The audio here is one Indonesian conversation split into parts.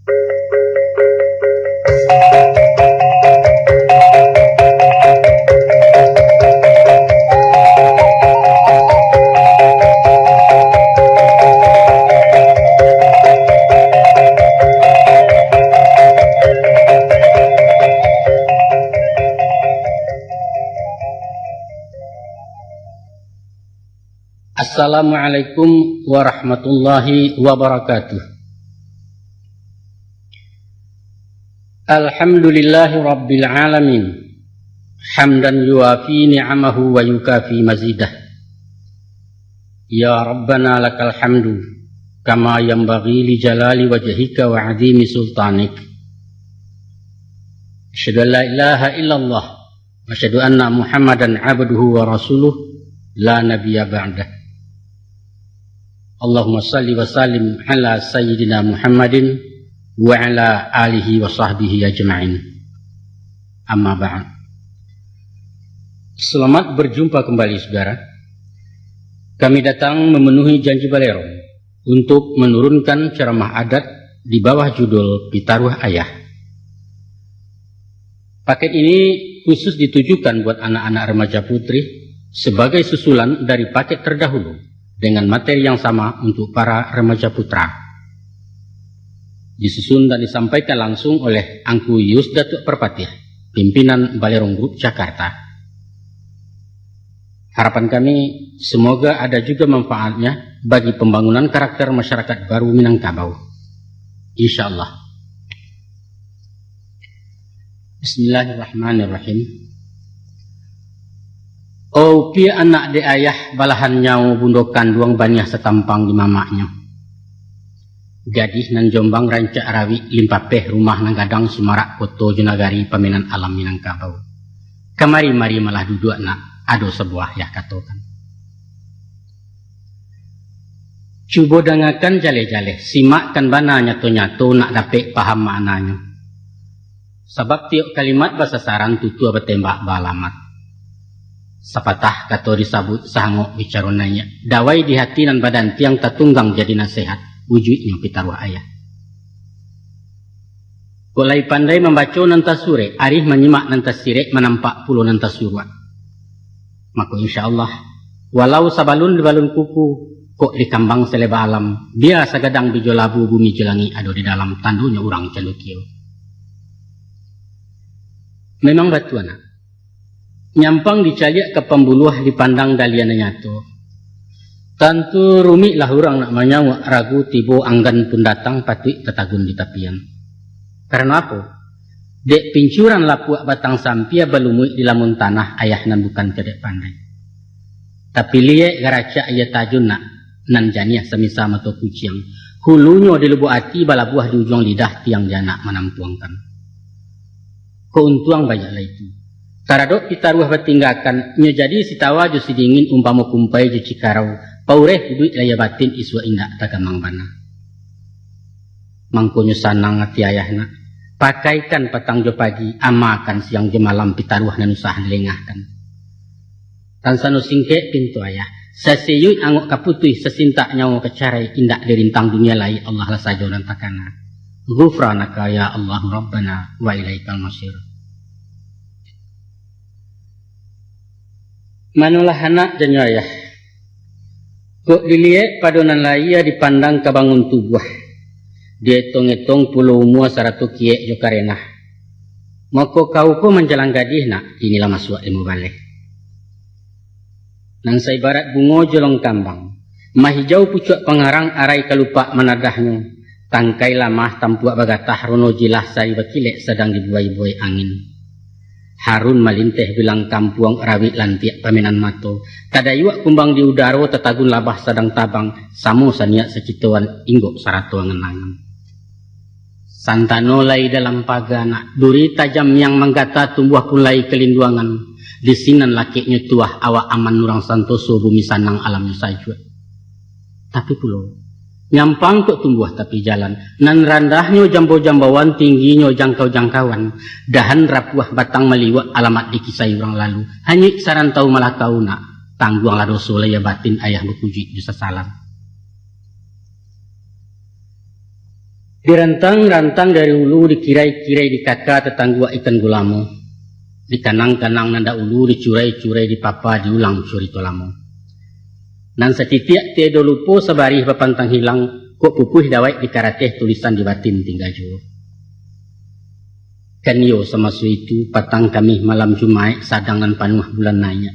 Assalamualaikum warahmatullahi wabarakatuh. Alhamdulillahi rabbil alamin. Hamdan yuafi ni'amahu wa yukafi mazidah. Ya Rabbana lakal hamdu kama yanbaghi li jalali wajhika wa 'azimi sultanik. Asyhadu an la ilaha illallah wa asyhadu anna Muhammadan 'abduhu wa rasuluh la nabiyya ba'dah. Allahumma salli wa sallim ala sayyidina Muhammadin wa ala alihi wa sahbihi ajma'in. Amma ba'd. Selamat berjumpa kembali saudara. Kami datang memenuhi janji Balerong untuk menurunkan ceramah adat di bawah judul Pitaruh Ayah. Paket ini khusus ditujukan buat anak-anak remaja putri sebagai susulan dari paket terdahulu dengan materi yang sama untuk para remaja putra. Disusun dan disampaikan langsung oleh Angku Yus Datuk Perpatiah, pimpinan Balerong Group Jakarta. Harapan kami semoga ada juga manfaatnya bagi pembangunan karakter masyarakat baru Minangkabau. Insyaallah. Bismillahirrahmanirrahim. Oh pi anak de ayah balahan nyau bundokan duang baniah setampang di mamaknya. Gadih nan Jombang rancak rawi limpapeh rumah nang gadang Sumarak Koto Junagari paminan alam Minangkabau. Kamari-mari malah duduk nak ado sebuah ya katokan. Cubo dangakan jale-jale simakkan bana nyato-nyato nak dapet paham maknanya. Sebab tiap kalimat bahasa saran tutu bertembak balamat. Sapatah kato disabut sahangok bicaronanya. Dawai di hati dan badan tiang tatunggang jadi nasihat. Wujudnya pitaruh ayah. Kolai pandai membaca nantas sure. Arih menyimak nantas sirek menampak puluh nantas surwa. Maka insyaAllah. Walau sabalun di balun kuku. Kok di kambang seleba alam. Biasa gadang di jolabu bumi jelangi. Ado di dalam tandunya orang calukio. Memang batu anak. Nyampang dicaliak ke pembuluh dipandang dalian nyato. Tentu rumik lah orang nak manyawak ragu tibo anggan pun datang patut tetagun di tapian. Karena apa? Dek pincuran lapuak batang sampia balumui di lamun tanah ayah nan bukan cedek pandai. Tapi liek garaca ia tajun nak nan janiah semisa mato kuciang. Hulunya di lubuk hati bala buah di ujung lidah tiang janak menampuangkan. Keuntuang banyaklah itu. Karadok kita ruah bertinggakan, nya jadi si tawa ju si dingin umpama kumpai ju cikarau, paureh duit laya batin iswa indak tagamang bana. Mangkonyo sanang hati ayahna, pakaikan petang jo pagi, amakan siang jo malam pitaruah nan usah dilengahkan. Tansano singke pintu ayah, sasiyut angok kaputui sesintak nyawa kecarai indak dirintang dunia lai Allah lah saja dan takana. Ghufranaka ya Allah Rabbana wa ilaikal masyir. Manulah anak janyo ayah. Kok dilihat padonan laya dipandang kebangun tubuh. Dia etong-etong pulau umua saratu kiek jo karenah. Mako kau pun menjalan gadih nak. Inilah masuk ilmu balik. Nang sa ibarat bungo jolong kambang. Mahijau pucuk pengarang arai kalupa menadahnya. Tangkai lamah tampuak bagatah rono jilah sari bakilek sedang dibuai-buai angin. Harun malinteh bilang kampuang rawit lantiak paminan mato. Kadayuak kumbang di udara tetagun labah sedang tabang. Samu saniak secituan inggok saratuang ngenangan. Santano lai dalam pagana. Duri tajam yang menggata tumbuh pun lai kelinduangan. Di sinan lakiknya tuah awak aman nurang santoso bumi sanang alamnya sajwa. Tapi pulau. Nyampang kok tumbuh tapi jalan. Nan randahnya jambo-jambauan, tingginya jangkau-jangkauan. Dahan rapuah batang meliwat alamat dikisai orang lalu. Hanyik saran tahu malah kau nak. Tangguang lah dosa laya batin ayah berpuji di sasalan. Dirantang-rantang dari ulu, dikirai-kirai di kaka tetangga ikan gulamo. Dikanang-kanang nanda ulu, dicurai-curai di papa, diulang curi tolamo. Nan setitiak tedo lupo sabarih papantang hilang, kok pupuh dawai di karateh tulisan di batin tinggal jauh. Kan yo sama su itu patang kami malam Jumat sadangan panuh bulan nanya.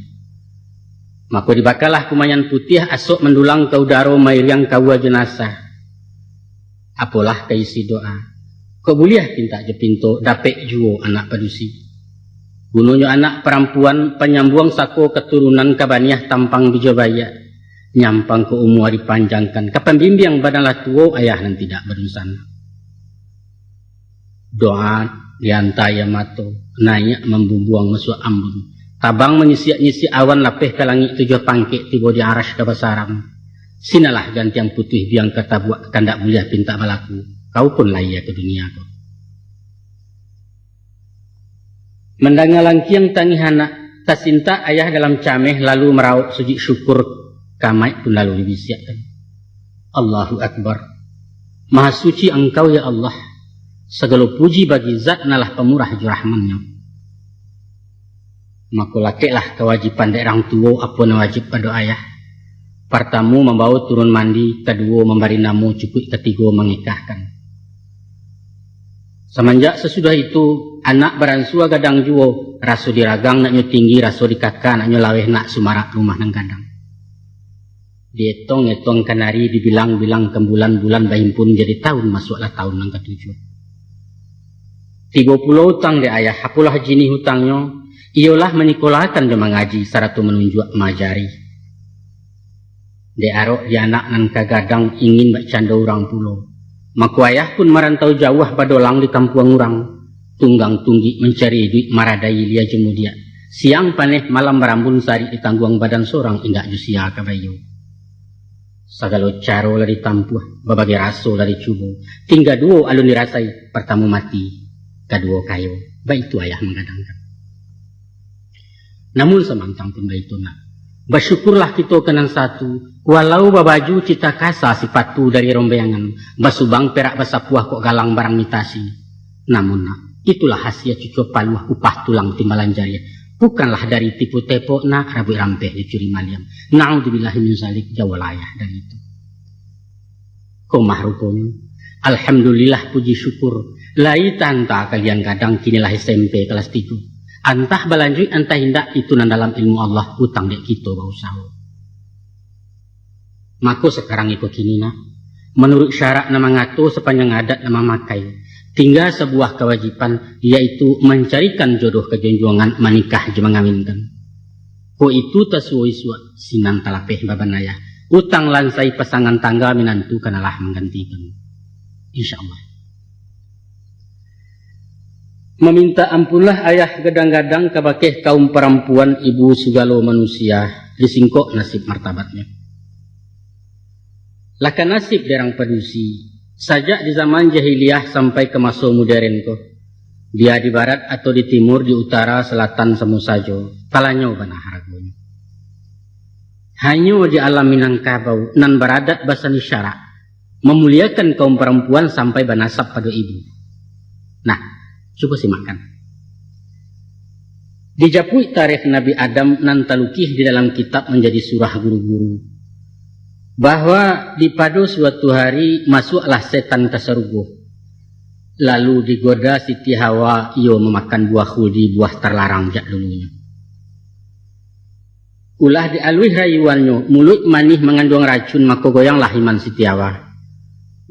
Maka dibakalah kumayan putih asok mendulang ke udara mairiang kawa jenazah. Apalah kaisi doa. Kok buliah pinta je pinto dapek juo anak padusi. Gununyo anak perempuan penyambung sako keturunan kabaniah tampang bijabaya. Nyampang ke umur dipanjangkan. Kapan bimbing badalah tuo ayah nan tidak berusan. Doa diantaya mato. Naik membubuang masuk ambun. Tabang menyisi-nyisi awan lapeh ke langit tujuh pangkit tiba di aras ke basaram. Sinalah gantiang putih biang kata buat kandak mulia pinta balaku. Kau pun layak ke dunia kau. Mendangalang kiang tangihana. Tasinta ayah dalam cameh lalu meraup sujud syukur. Kamai pun lalu dibisiakan. Allahu Akbar. Maha suci engkau ya Allah. Segala puji bagi zat nalah pemurah jurahmannya. Maka lakeklah kewajiban dari orang tua apa na wajib pada ayah. Pertama membawa turun mandi, kedua memberi nama, cukup ketiga mengikahkan. Semenjak sesudah itu anak beransua gadang juo, rasu diragang nak nyu tinggi, rasu dikaka nak nyu laweh nak sumarak rumah nang gadang. Dietong-etong kanari dibilang-bilang ke bulan-bulan bahimpun jadi tahun masuklah tahun nang ketujuh. 30 hutang de ayah, apalah jini hutangnya. Ialah menyekolakan dia mengaji saratu menunjuk majari. Dia arok dia anak nan kagadang ingin bercanda orang pulau. Maka ayah pun merantau jauh padolang di kampung orang. Tunggang tunggi mencari duit maradai lia jemudia. Siang paneh malam berambun sari di tangguang badan seorang indak jusia kabayu. Segala caro lari tampuh, berbagai raso lari cubu. Tinggal dua alun dirasai, pertama mati, kedua kayu. Baik itu ayah menggadangkan. Namun semantang pun itu nak. Bersyukurlah kita kenan satu. Walau babaju cita kasa sifatu dari rombeangan. Basubang perak basapuah kok galang barang mitasi. Namun nak. Itulah hasil cucu paluah upah tulang timbalan jariah. Bukanlah dari tipu tepo nak rabu rampeh dicuri maliam. Na'udzubillahi min zalik jawalayah dari itu. Komah rukunnya. Alhamdulillah puji syukur. Lai tanta kalian kadang kinilah SMP kelas 3. Antah balanjui antah hindak itu nan dalam ilmu Allah hutang dek kita bau sahu. Maka sekarang itu kini nak. Menurut syarat nama ngato sepanjang adat nama makai. Tinggal sebuah kewajiban yaitu mencarikan jodoh kejonjongan menikah je mengawinkan. Ko itu tasuai-suai sinan talapeh babanaya. Utang lansai pasangan tangga minantu kanalah menggantikan. InsyaAllah. Meminta ampunlah ayah gadang-gadang kabakeh kaum perempuan ibu segala manusia disingkok nasib martabatnya. Laka nasib derang padusi sajak di zaman jahiliyah sampai ke masa modern ko. Dia di barat atau di timur, di utara, selatan semu sajo. Talanyo bana haragonya. Hanyo di alam Minangkabau nan beradat basani syarak memuliakan kaum perempuan sampai banasab pada ibu. Nah, coba simakkan. Dijapui tarikh Nabi Adam nan talukih di dalam kitab menjadi surah guru-guru. Bahwa di pada suatu hari masuklah setan ke surga. Lalu digoda Siti Hawa ia memakan buah khuldi, buah terlarang jak dulunya. Ulah dialui rayuannya, mulut manih mengandung racun maka goyanglah iman Siti Hawa.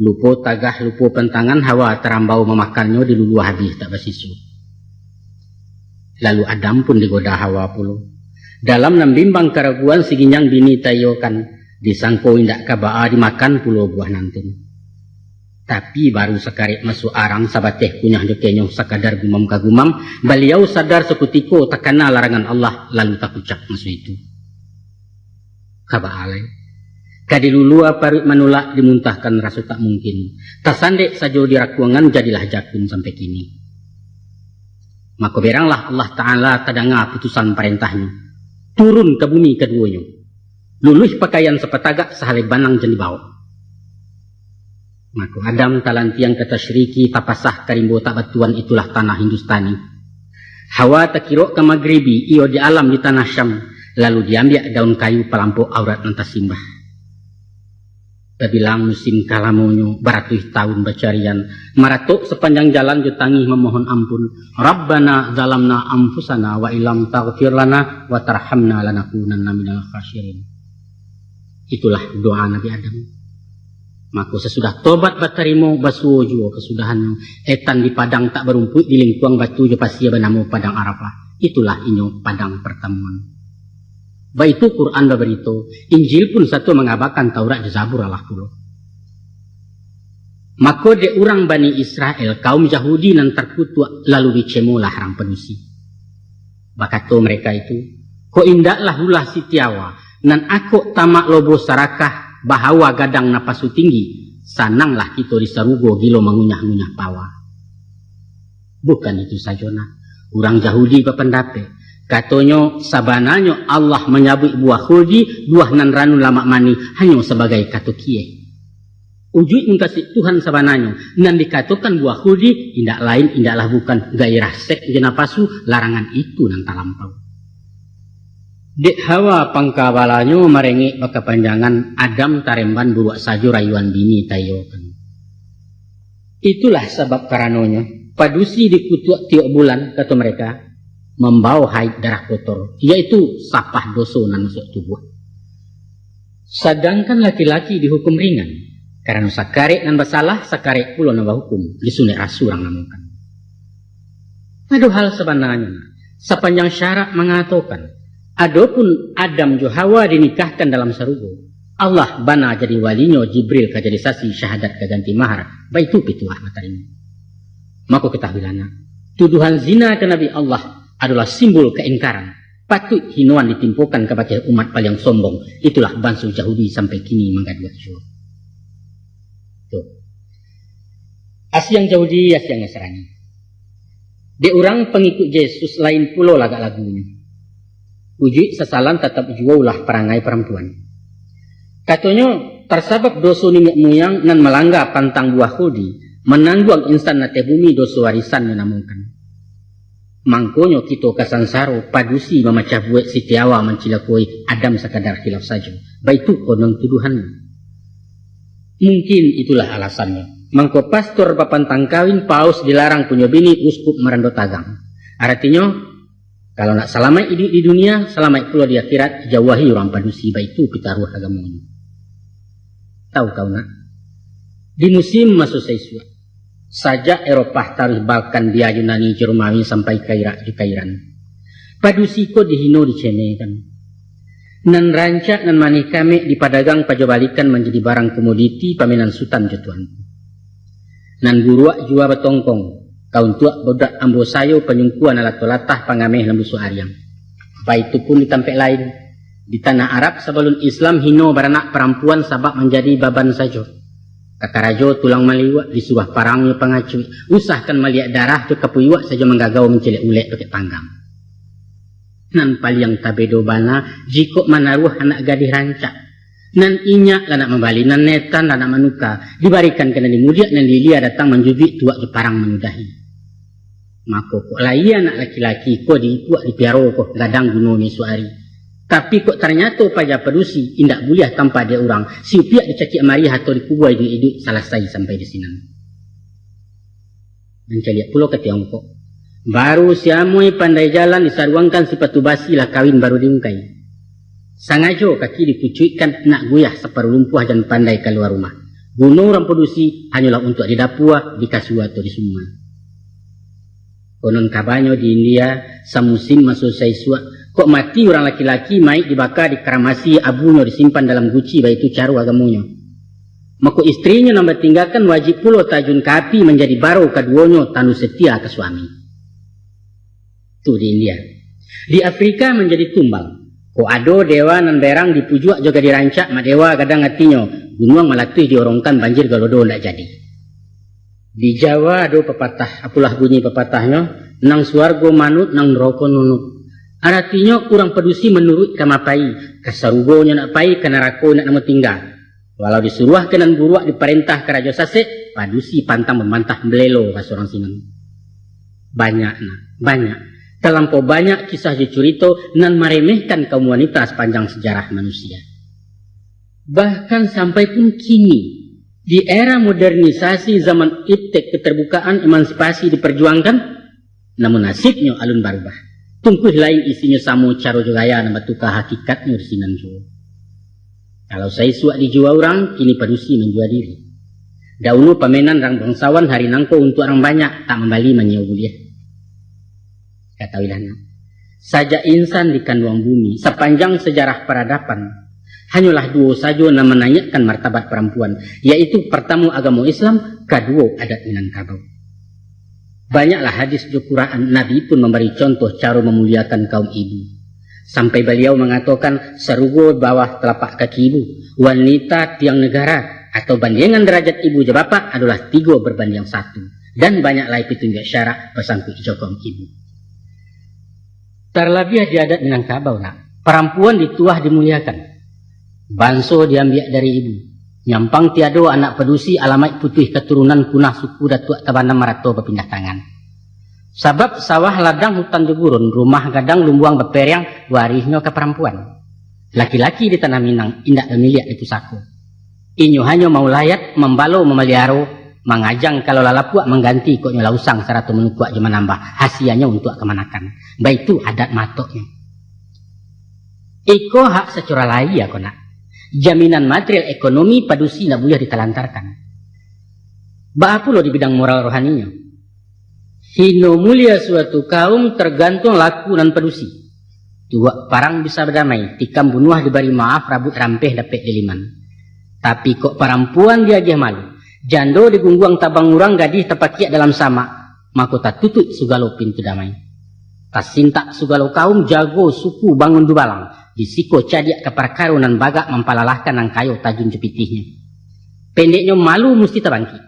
Lupo tagah, lupo pentangan Hawa terambau memakannya di lulu habis tak bersisu. Lalu Adam pun digoda Hawa pula. Dalam nambimbang keraguan si ginyang bini tayokan disangko indak kabaa dimakan pula buah nantun. Tapi baru sekarik masuk arang sabateh kunyah dekenyong sakadar gumam kagumam beliau sadar sekutiko takana larangan Allah lalu tak ucap masuk itu. Kabaa lain. Kadilulua parut manulak dimuntahkan rasa tak mungkin. Tasandek saja dirakuangan jadilah jakun sampai kini. Maka beranglah Allah Ta'ala tadanga putusan perintahnya. Turun ke bumi keduanya. Luluh pakaian sepetagak sehale banang jen dibawa. Maka Adam talantiang kata syiriki tapasah karimbo tak batuan itulah tanah Hindustani. Hawa takirok ke Maghribi iyo di alam di tanah Syam. Lalu diambil daun kayu pelampau aurat nantas simbah. Bilang musim kalamonyo baratus tahun bacarian maratuk sepanjang jalan jutangi memohon ampun. Rabbana zalamna anfusana wa ilam taghfir lana wa tarhamna lanakunanna minal khasirin. Itulah doa Nabi Adam. Maka sesudah tobat batarimo basuo jua kesudahannya. Etan di padang tak berumput di lingkuang batu je pasia bernama padang Arafah. Itulah inyo padang pertemuan. Baik itu Quran berberito, Injil pun satu mengabarkan Taurat dan Zabur Allah kulo. Maka de orang Bani Israel, kaum Yahudi nan terkutuk lalu dicemolah orang pedusi. Bakato mereka itu, ko indaklah ulah sitiawa, nan aku tamak lobo sarakah, bahawa gadang napasu tinggi, sananglah kita disarugo gilo mengunyah-ngunyah pawa. Bukan itu sajona, orang Yahudi berpendapat. Katonyo sabananyo Allah menyabut buah khuldi buah nan ranu lama mani hanya sebagai katokie. Wujud mengkasih Tuhan sabananyo nan dikatakan buah khuldi indak lain indaklah bukan gairah sek jenapasu larangan itu nan talampau. Dek Hawa pangkawalanyo merengek bakapanjangan Adam taremban buruak sajo rayuan bini tayokan. Itulah sebab karanonyo padusi dikutuk tiok bulan kata mereka. Membawa haid darah kotor, yaitu sapah dosa nan masuk tubuh. Sedangkan laki-laki dihukum ringan, karena sakarek nan bersalah, sakarek pula nan berhukum, disunik rasurang namukan. Ada hal sebenarnya, sepanjang syarat mengatakan, adapun Adam jo Hawa dinikahkan dalam sarugo, Allah bana jadi walinyo Jibril kajadi sasi syahadat kaganti mahar, baik itu pituah matanya. Maka ketahuilah, tuduhan zina ke Nabi Allah adalah simbol keingkaran. Patut hinuan ditimpukan kepada umat paling sombong. Itulah bangsa Yahudi sampai kini menggaduh jua. Tuh. Asyang Yahudi, asyang Nasrani. Di orang pengikut Yesus lain pulau lagak lagunya. Wujud sesalan tetap jua ulah perangai perempuan. Katanya tersabab dosa nenek moyang nan melanggar pantang buah khuldi, menangguang insan nate bumi dosa warisan menamukan. Mangkonyo kita kasansaro padusi memecah buat sitiawa mencilakoi Adam sekadar khilaf saja. Baik itu konon tuduhannya. Mungkin itulah alasannya. Mangko pastor papantang kawin paus dilarang punya bini uskup merando tagang. Artinya kalau nak selamat di dunia, selamat pula di akhirat, jauhi orang padusi. Baik itu pitaruh agamanya. Tahu kau nak? Di musim masuk Saiswa. Sajak Eropah tarikh Balkan dia Yunani Jerumani sampai Kairan. Padusi ko dihino dicemekan. Nan rancak nan manih kami dipadagang pajabalikan menjadi barang komoditi paminan sultan jatuan. Nan buruak jua betongkong. Kaun tuak bodak ambo sayo penyungkuan alat tolatah pangameh lembu suariang. Baik itu pun di tempat lain. Di tanah Arab sebelum Islam hino beranak perempuan sabab menjadi baban saja. Kakarajo tulang maliwak disuruh parangnya pengacui. Usahkan melihat darah tu kepuiwak saja menggagau mencilek ulek pakai panggang. Nan paliang tabedo bana jikok manaruh anak gadis rancak. Nan inyak lanak membali nan netan lanak manuka. Dibarikan kena dimudiak nan dilia datang menjubik tuak je parang menudahi. Maka kok lai anak laki-laki kok diikuak dipiaro kok gadang gunung ni suari. Tapi kok ternyata pajak pedusi indak boleh tanpa dia orang. Si pihak dicakik mari atau dikubuai di hidup selesai sampai di sini. Mencaliak pula ke Tiongkok. Baru siamui pandai jalan disaruangkan si patu basi lah kawin baru diungkai. Sangajo kaki dipucuikan nak goyah separuh lumpuh dan pandai keluar rumah. Bunuh orang pedusi hanyalah untuk di dapua, di kasua atau di semua. Konon kabarnya di India samusim masuk Saiswa. Kok mati orang laki-laki maik dibakar dikeramasi abunya disimpan dalam guci baik itu caru agamunya. Maka istrinya nambah tinggalkan wajib pula tajun kapi menjadi baru keduanya tanu setia ke suami. Itu di India. Di Afrika menjadi tumbal. Kok ado dewa nan berang dipujuak juga dirancak mak dewa kadang hatinya gunung melatih diorongkan banjir galodo ndak jadi. Di Jawa ado pepatah apalah bunyi pepatahnya nang suargo manut nang neraka nunut. Artinya kurang pedusi menurut kamapai. Kasarugonya nak pai, kanarako nak nama tinggal. Walau disuruh kenan buruak diperintah ke Raja Sasek, padusi pantang membantah belelo bahasa orang Sinan. Banyak. Terlampau banyak kisah jecurito nan meremehkan kaum wanita sepanjang sejarah manusia. Bahkan sampai pun kini, di era modernisasi zaman iptek keterbukaan emansipasi diperjuangkan, namun nasibnya alun barubah. Tungkuh lain isinya samo caro jogaya nama tukah hakikatnya di Sinan jo. Kalau saya suak dijual orang, kini padusi menjual diri. Dahulu pamenan orang bangsawan hari nangko untuk orang banyak, tak membali menyau buliah. Katawilah nak, saja insan di kandungan bumi, sepanjang sejarah peradaban, hanyalah dua saja yang menanyakan martabat perempuan, yaitu pertama agama Islam, kedua adat Minangkabau. Banyaklah hadis di Quran, Nabi pun memberi contoh cara memuliakan kaum ibu. Sampai beliau mengatakan serugo bawah telapak kaki ibu, wanita tiang negara atau bandingan derajat ibu je bapak adalah 3 berbanding 1. Dan banyak lagi petunjuk syarak bersangkut jokong ibu. Terlebih di adat Minangkabau nak, perempuan dituah dimuliakan. Banso diambil dari ibu. Nyampang tiado anak pedusi alamat putih keturunan punah suku datuk tabana marato berpindah tangan. Sebab sawah ladang hutan jegurun, rumah gadang lumbuang beperang, warisnya ke perempuan. Laki-laki di tanah Minang indak memilih itu saku. Inyo hanya mau layat, membalo, memeliaro, mengajang kalau lalapuak mengganti koknya lausang seratu menukuak je menambah hasianya untuk kemanakan. Baik itu adat matoknya. Iko hak secara lain ya kona. Jaminan material ekonomi padusi nak boleh ditelantarkan. Bapa lo di bidang moral rohaninya. Hino mulia suatu kaum tergantung laku dan padusi. Dua parang bisa berdamai, tikam bunuh diberi maaf, rabut rampeh dapat diliman. Tapi kok perempuan dia malu. Jando digungguang tabang urang gadih terpakiak dalam sama, maka tak tutup sugalo pintu damai. Tas sintak sugalo kaum jago suku bangun dubalang, disiko cadiak ke perkarunan bagak mempalalahkan ang kayo tajun jepitihnya. Pendeknya malu mesti terbangkit.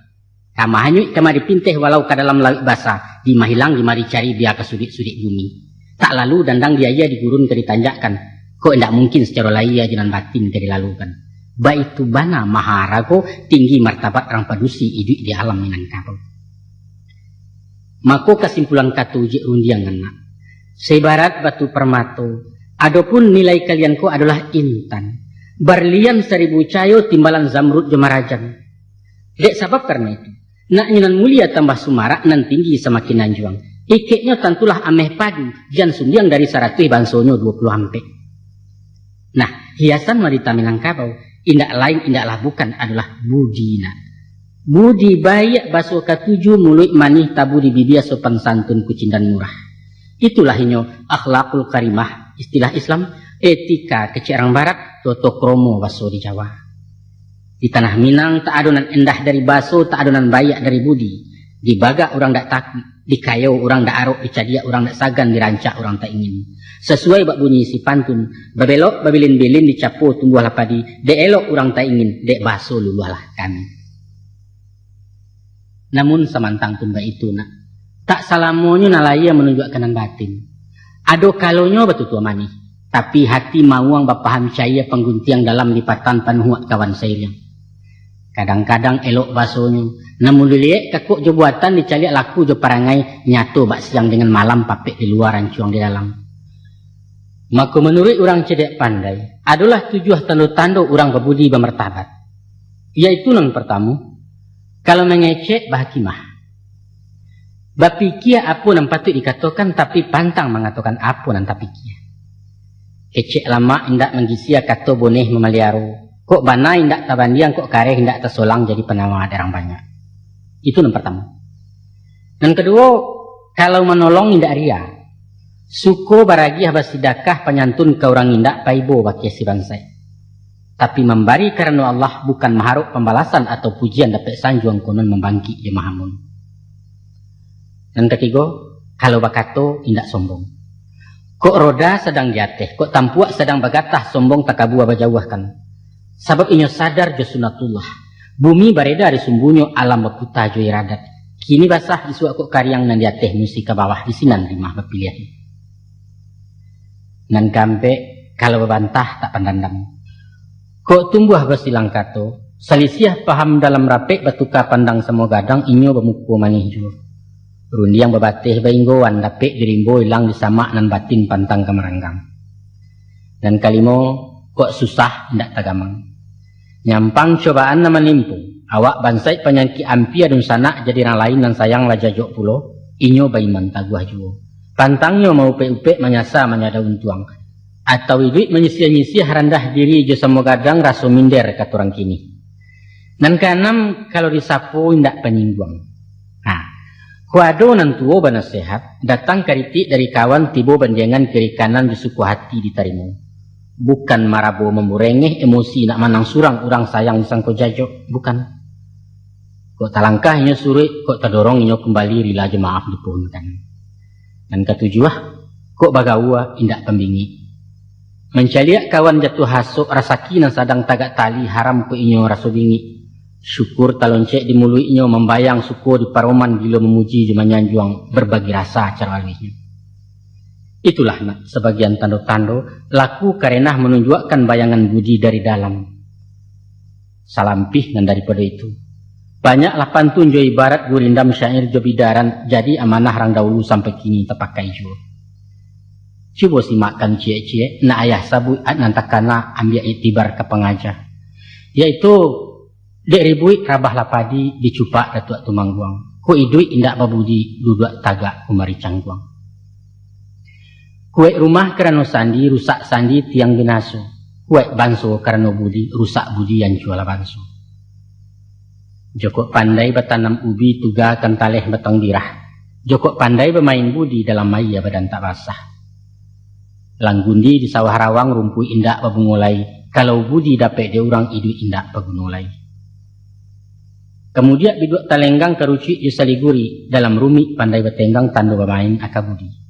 Kama hanyut kama dipinteh walau ke dalam laut basah, di mahilang di mari cari dia ke sudut-sudut bumi. Tak lalu dandang dia digurun ke ditanjakkan, kok tidak mungkin secara lahir jalan batin ke dilalukan. Baik itu bana maharago tinggi martabat orang padusi hidup di alam Minangkabau. Maka kesimpulan kata uji undiangan nak. Sebarat batu permato, adapun nilai kalian ko adalah intan. Berlian 1000 cayo timbalan zamrud jemarajan. Dek sebab karena itu, nak nyenan mulia tambah sumarak nan tinggi semakin anjuang. Ikeknya tentulah ameh padu, jan sundiang dari 100 bansonyo 20 ampe. Nah, hiasan wanita Minangkabau indak lain indaklah bukan adalah budina. Budi baik baso ke-7 mulut manih tabu di bibir sopan santun kucing dan murah. Itulah inyo akhlakul karimah istilah Islam, etika kecik orang barat, toto kromo baso di Jawa. Di tanah Minang tak adonan endah dari baso, tak adonan bayak dari budi. Di bagak orang tak takut, di kayo orang tak arok, di cadiak orang tak sagan, dirancak orang tak ingin. Sesuai bak bunyi si pantun, babelok babilin-bilin dicapo tumbuhlah padi, dek elok orang tak ingin, dek baso luluhlah kami. Namun samantang tumba itu nak, tak salamonyo nalaya menunjuk kanan batin. Ado kalonyo batu tua manih, tapi hati mauang bapaham cahaya pengguntiang dalam lipatan panuhuak kawan saya. Kadang-kadang elok basonya, namun dilihat kakuk jo buatan dicaliak laku jo parangai nyato bak siang dengan malam papek di luar rancuang di dalam. Maka menurut orang cedek pandai, adalah 7 tanda-tanda orang berbudi bermartabat. Yaitu yang pertama, kalau mengecek bahakimah. Bapikia apa yang patut dikatakan tapi pantang mengatakan apa yang tak pikia. Kecek lama indak menggisia kata boneh memeliaru. Kok bana indak tabandiang, kok kareh indak tersolang jadi penawar orang banyak. Itu yang pertama. Dan kedua, kalau menolong indak ria. Suko baragi habas sidakah penyantun ke orang indak paibo baki si bangsa. Tapi memberi karena Allah bukan mengharap pembalasan atau pujian dapat sanjuang konon membangkit di mahamun. Dan ketiga, kalau bakato indak sombong. Kok roda sedang jateh, kok tampuak sedang bagatah sombong takabu abajawahkan. Sebab inyo sadar jo sunatullah. Bumi bareda dari sumbunyo alam baputa jo iradat. Kini basah disuak kok karyang nan diateh musi ke bawah di sinan rimah bapilihan. Nan gampe kalau bebantah tak pandandang. Kok tumbuh bersilang kato, selisih paham dalam rapek batuka pandang semua gadang inyo bermuku manih jo. Rundiang bebatih bainggoan dapek dirimbo hilang disamak nan batin pantang kemeranggang. Dan kalimo kok susah ndak tagamang. Nyampang cobaan na menimpu, awak bansai penyangki ampia dun sana jadi orang lain nan sayang lah jajok pulo, inyo bayi mantaguah juo. Pantangnya mau upe-upe menyasa menyada untuang. Atau iduit menyisih-nyisih rendah diri jo semua gadang raso minder kata orang kini. Nan keenam kalau disapu ndak penyingguang. Nah, kuado nan tuo banasehat datang kariti dari kawan tibo bandengan kiri kanan di suku hati ditarimu. Bukan marabo memurengeh emosi nak manang surang orang sayang sangko jajo, bukan. Kok talangkah inyo suri, kok terdorong inyo kembali rila jemaah dipuhunkan. Dan ketujuh, kok bagawa indak pembingi. Mencaliak kawan jatuh hasuk rasaki nan sadang tagak tali haram ku inyo raso bingi. Syukur taloncek dimului inyo membayang syukur di paroman gilo memuji jumanyanjuang berbagi rasa cara alihnya. Itulah nak sebagian tando-tando laku karenah menunjukkan bayangan budi dari dalam. Salampih dan daripada itu. Banyaklah pantun jo ibarat gurindam syair jo bidaran jadi amanah rang dahulu sampai kini terpakai jo. Coba simakkan cie-cie na ayah sabu nantakana ambil itibar ke pengajar. Yaitu dek ribui rabah lapadi dicupak datuk tumangguang. Ku idui indak babudi duduk tagak kumari cangguang. Kuek rumah kerana sandi rusak sandi tiang binaso. Kuek banso kerana budi rusak budi yang jual banso. Joko pandai bertanam ubi tuga kentaleh betong dirah. Joko pandai bermain budi dalam maya badan tak basah. Langgundi di sawah rawang rumpui indak babungulai. Kalau budi dapat dia orang idu indak babungulai. Kemudian biduk talenggang kerucik yusaliguri dalam rumit pandai bertenggang tando bermain akabudi.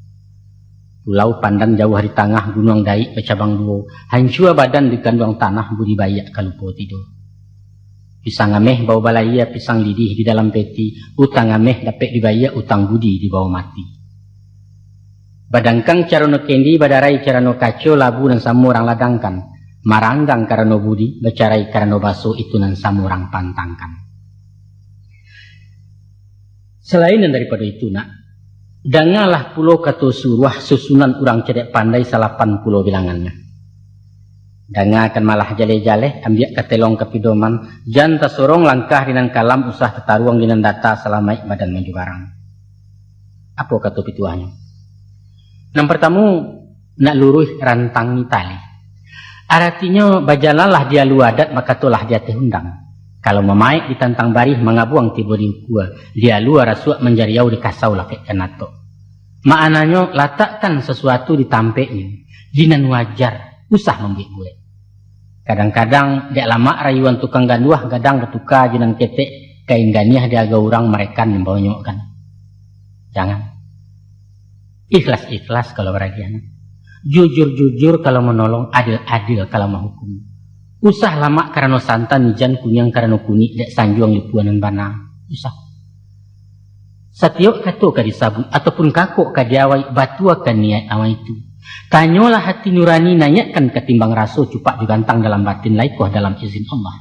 Pulau pandan jauh hari tengah gunung daik bercabang duo. Hancur badan di kandung tanah budi bayak kalupo tidur. Pisang ameh bau balaya pisang lidih di dalam peti. Utang ameh dapat dibayar utang budi di bawah mati. Badangkang carano kendi badarai carano kaco labu dan samu orang ladangkan. Maranggang karano budi bercarai karano baso itu nan samu orang pantangkan. Selain daripada itu nak, dangalah pulau kato suruh susunan orang cedek pandai 80 bilangannya. Danga akan malah jale-jale ambil ketelong kepidoman jan tasorong langkah dinan kalam usah tetaruang dinan data selamai badan maju barang. Apa kata pituahnya? Yang pertama nak luruh rantang tali. Artinya bajalalah dia luadat maka tolah dia tehundang. Kalau memaik ditantang barih mengabuang tiba di gua, dia luar rasuak menjariau di kasau lah kayak kenato. Maknanya letakkan sesuatu di tampeknya, jinan wajar, usah membuat gue. Kadang-kadang dia lama rayuan tukang ganduah, gadang bertukar jinan ketek, kain ganiah dia agak orang mereka membawanya kan. Jangan. Ikhlas-ikhlas kalau beragian. Jujur-jujur kalau menolong, adil-adil kalau menghukum. Usah lama karena santan nijan kunyang karena kunyit dek sanjuang lipuanan bana. Usah. Setiap kato ka disabut ataupun kakok ka diawai batu akan niat awal itu. Tanyalah hati nurani nanyakan ketimbang raso cupak digantang dalam batin laikoh dalam izin Allah.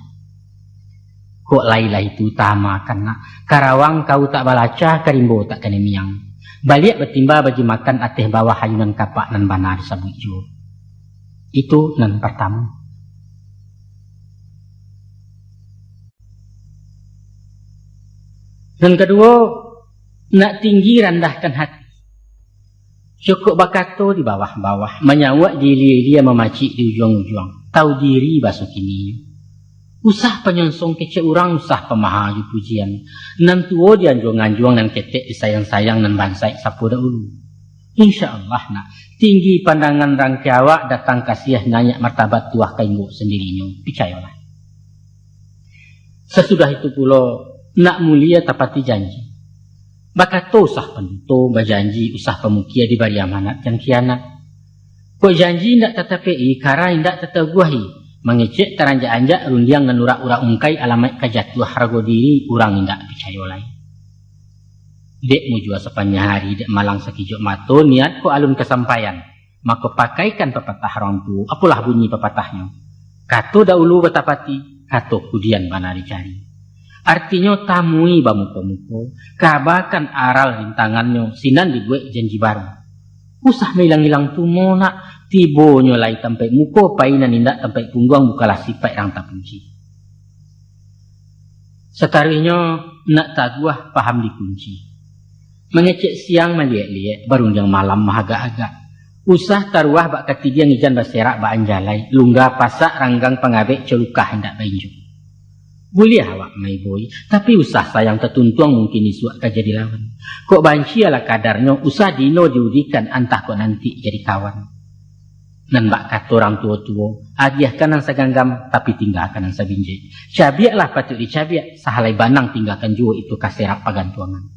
Kok lailah itu utama karena karawang kau tak balaca karimbo tak kene miang. Balik bertimba bagi makan ateh bawah hayunan kapak nan bana disabut jo. Itu nan pertama. Dan kedua, nak tinggi rendahkan hati. Cukup bakato di bawah-bawah. Menyawak dia memacik di ujung-ujung. Tahu diri basuh kini. Usah penyonsong kecek orang, usah pemahal pujian. Nan tuo dia anjuang-anjuang dan ketek disayang-sayang dan bansai sapu dahulu. InsyaAllah nak tinggi pandangan rangkiawak datang kasih nanya martabat tuah kaingo sendirinya. Percayalah. Sesudah itu pula nak mulia tapati janji. Bakato usah penduto berjanji usah pemukia di bari amanat dan kianat. Kok janji ndak tetapi kara ndak tetaguahi. Mengecek teranjak-anjak rundiang dan urak-urak ungkai alamat kajatuh harga diri urang ndak percaya lain. Dek mujua sepanjang hari dek malang sekijok mato niat ko alun kesampaian. Maka pakaikan pepatah orang tu. Apalah bunyi pepatahnya? Kato dahulu betapati, kato kudian bana dicari. Artinya tamui bamuko-muko, kabakan aral rintangannya, sinan dibuat janji baru. Usah hilang-hilang tumo nak, tibonyo lai tampai muko, painan indak tampai pungguang bukalah sipai rang tapunci. Sekarinya nak taguah paham dikunci. Mengecek siang melihat-lihat, barunjang malam mahagak-agak. Usah taruah bak ketiga ngijan baserak bak anjalai, lunggah pasak ranggang pengabek celukah hendak bainju. Boleh awak mai boy, tapi usah sayang tertuntuang mungkin isuak ka jadi lawan. Kok banci ala kadarnya, usah dino diudikan antah kok nanti jadi kawan. Nan bak kata orang tua-tua, adiahkan ang saganggam, tapi tinggalkan ang sabinjit. Cabiaklah patut dicabiak, sahalai banang tinggalkan jua itu kaserak pagantuangan.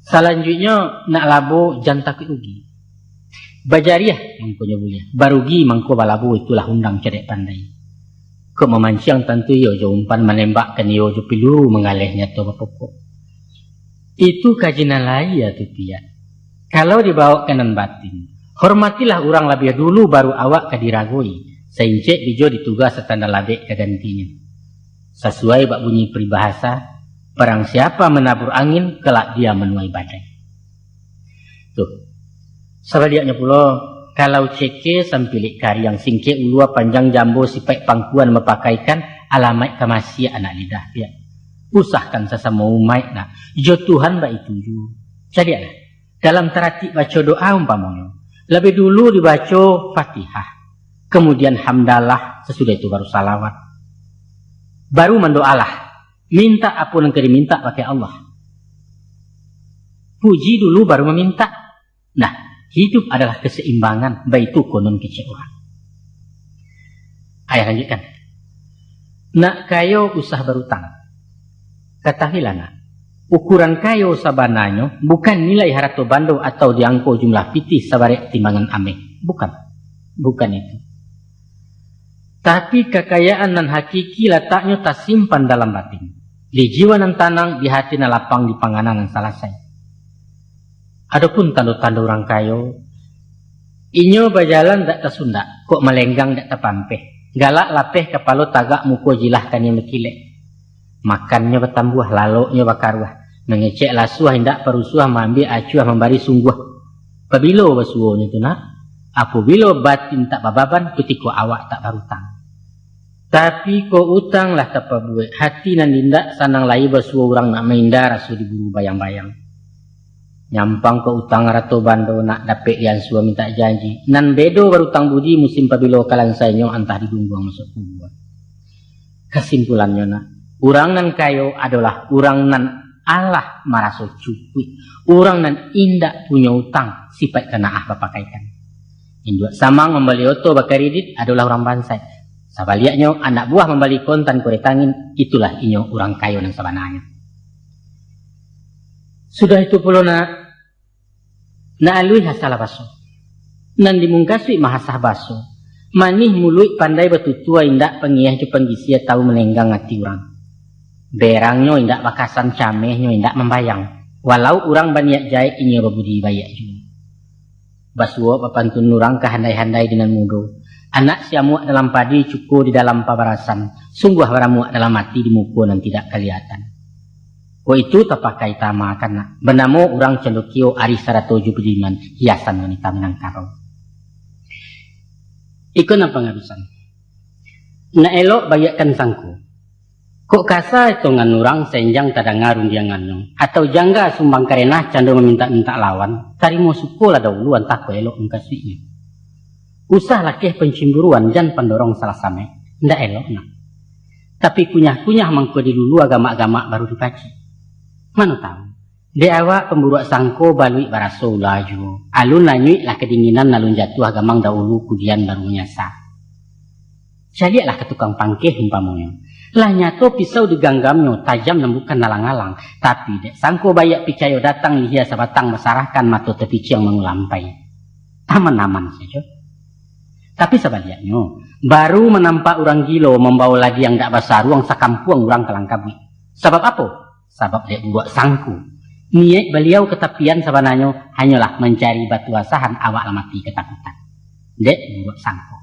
Selanjutnya, nak labo jangan takut rugi. Bajariah mangkonya boleh. Barugi mangko balabo itulah undang cedek pandai. Kok memancing tentu yo jo umpan menembakkan yo jo peluru mengalihnya to bapokok. Itu kajian lain ya tu pia. Kalau dibawa kanan batin, hormatilah orang lebih dulu baru awak kadiragoi. Seincek dijo ditugas setanda labek kegantinya. Sesuai bak bunyi peribahasa, perang siapa menabur angin kelak dia menuai badai. Tuh. Sebaliaknya pula, kalau ceke sampilik kari yang singke ulua panjang jambo sipai pangkuan mepakaikan alamat kemasi anak lidah dia. Usahkan sesama umat nak. Jo Tuhan ba itu ju. Jadi dalam terati baca doa umpamanya, lebih dulu dibaca Fatihah, kemudian hamdalah, sesudah itu baru salawat. Baru mendoalah, minta apa yang diminta pakai Allah. Puji dulu baru meminta. Nah, hidup adalah keseimbangan, baik itu konon kecil orang. Ayah lanjutkan. Nak kayo usah berutang. Ketahuilah nak, ukuran kayo sabananya bukan nilai harato bando atau diangko jumlah pitih sabarek timbangan ameh. Bukan itu. Tapi kekayaan nan hakiki letaknya tersimpan dalam batin. Di jiwa nan tanang, di hati nan lapang, di panganan nan salasai. Adapun tanda-tanda orang kayo, inyo berjalan tak tersunda, kok melenggang tak terpampeh. Galak lapeh kepala tagak muka jilah kan yang mekilek. Makannya bertambuh, laloknya bakaruah. Mengecek lasuah, hendak perusuah, mengambil acuah, membari sungguh. Apabila bersuahnya tu nak, apabila batin tak bababan, ketika awak tak berutang. Tapi kau utang lah tak buat. Hati nan dindak sanang lai bersuah orang nak main rasu diburu bayang-bayang. Nyampang ke utang rato bando nak dapet yang suah minta janji. Nan bedo berutang budi musim pabilo kalang sainyo antah digungguang masuk kubur. Kesimpulannya nak, orang nan kayo adalah orang nan Allah maraso cukup. Orang nan indak punya utang sifat kena bapakaikan. Induk samang membeli oto bakaridit adalah orang bansai. Sabaliaknya anak buah membeli kontan kuretangin, itulah inyo orang kayo nan sabananya. Sudah itu pula nak alui hasalah baso. Nan dimungkasui mahasah baso. Manih mului pandai betutua indak pengiyah ju penggisia tahu menenggang hati orang. Berangnya indak bakasan camehnya indak membayang. Walau orang banyak jahit ini berbudi bayak juga. Basuo papantun orang kehandai-handai dengan mudo. Anak siamuak dalam padi cukup di dalam pabarasan. Sungguh baramuak dalam mati di muka dan tidak kelihatan. Itu terpakai tama karena benamo orang cendokio ari saratoju bediman hiasan wanita Minangkabau. Ikut na pengabisan. Na elok bayakkan sangku. Kok kasa itu ngan orang senjang tada ngarun dia nganyong. Atau jangga sumbang karenah cando meminta-minta lawan. Tarimo suko lah dahulu antah ko elok engkasihnya. Usah lakeh pencimburuan jan pendorong salah same. Ndak elok nak. Tapi kunyah-kunyah mangko di dulu agama-agama baru dipaci. Mana tahu? Di awak pemburuak sangko balui baraso laju. Alun lanyui lah kedinginan nalun jatuh agamang dahulu kudian baru nyasa. Jadilah ke tukang pangkeh umpamanya. Lah nyato pisau diganggamnya tajam nembukan nalang-alang. Tapi dek sangko bayak picayo datang lihia sabatang masarahkan mato tepici yang mengulampai. Aman-aman saja. Tapi sebaliknya baru menampak orang gilo membawa lagi yang tak basar ruang sakampuang orang kelangkabi. Sebab apa? Sebab dia buat sangku. Niat beliau ketepian sebenarnya hanyalah mencari batu asahan awak mati ketakutan. Dia buat sangku.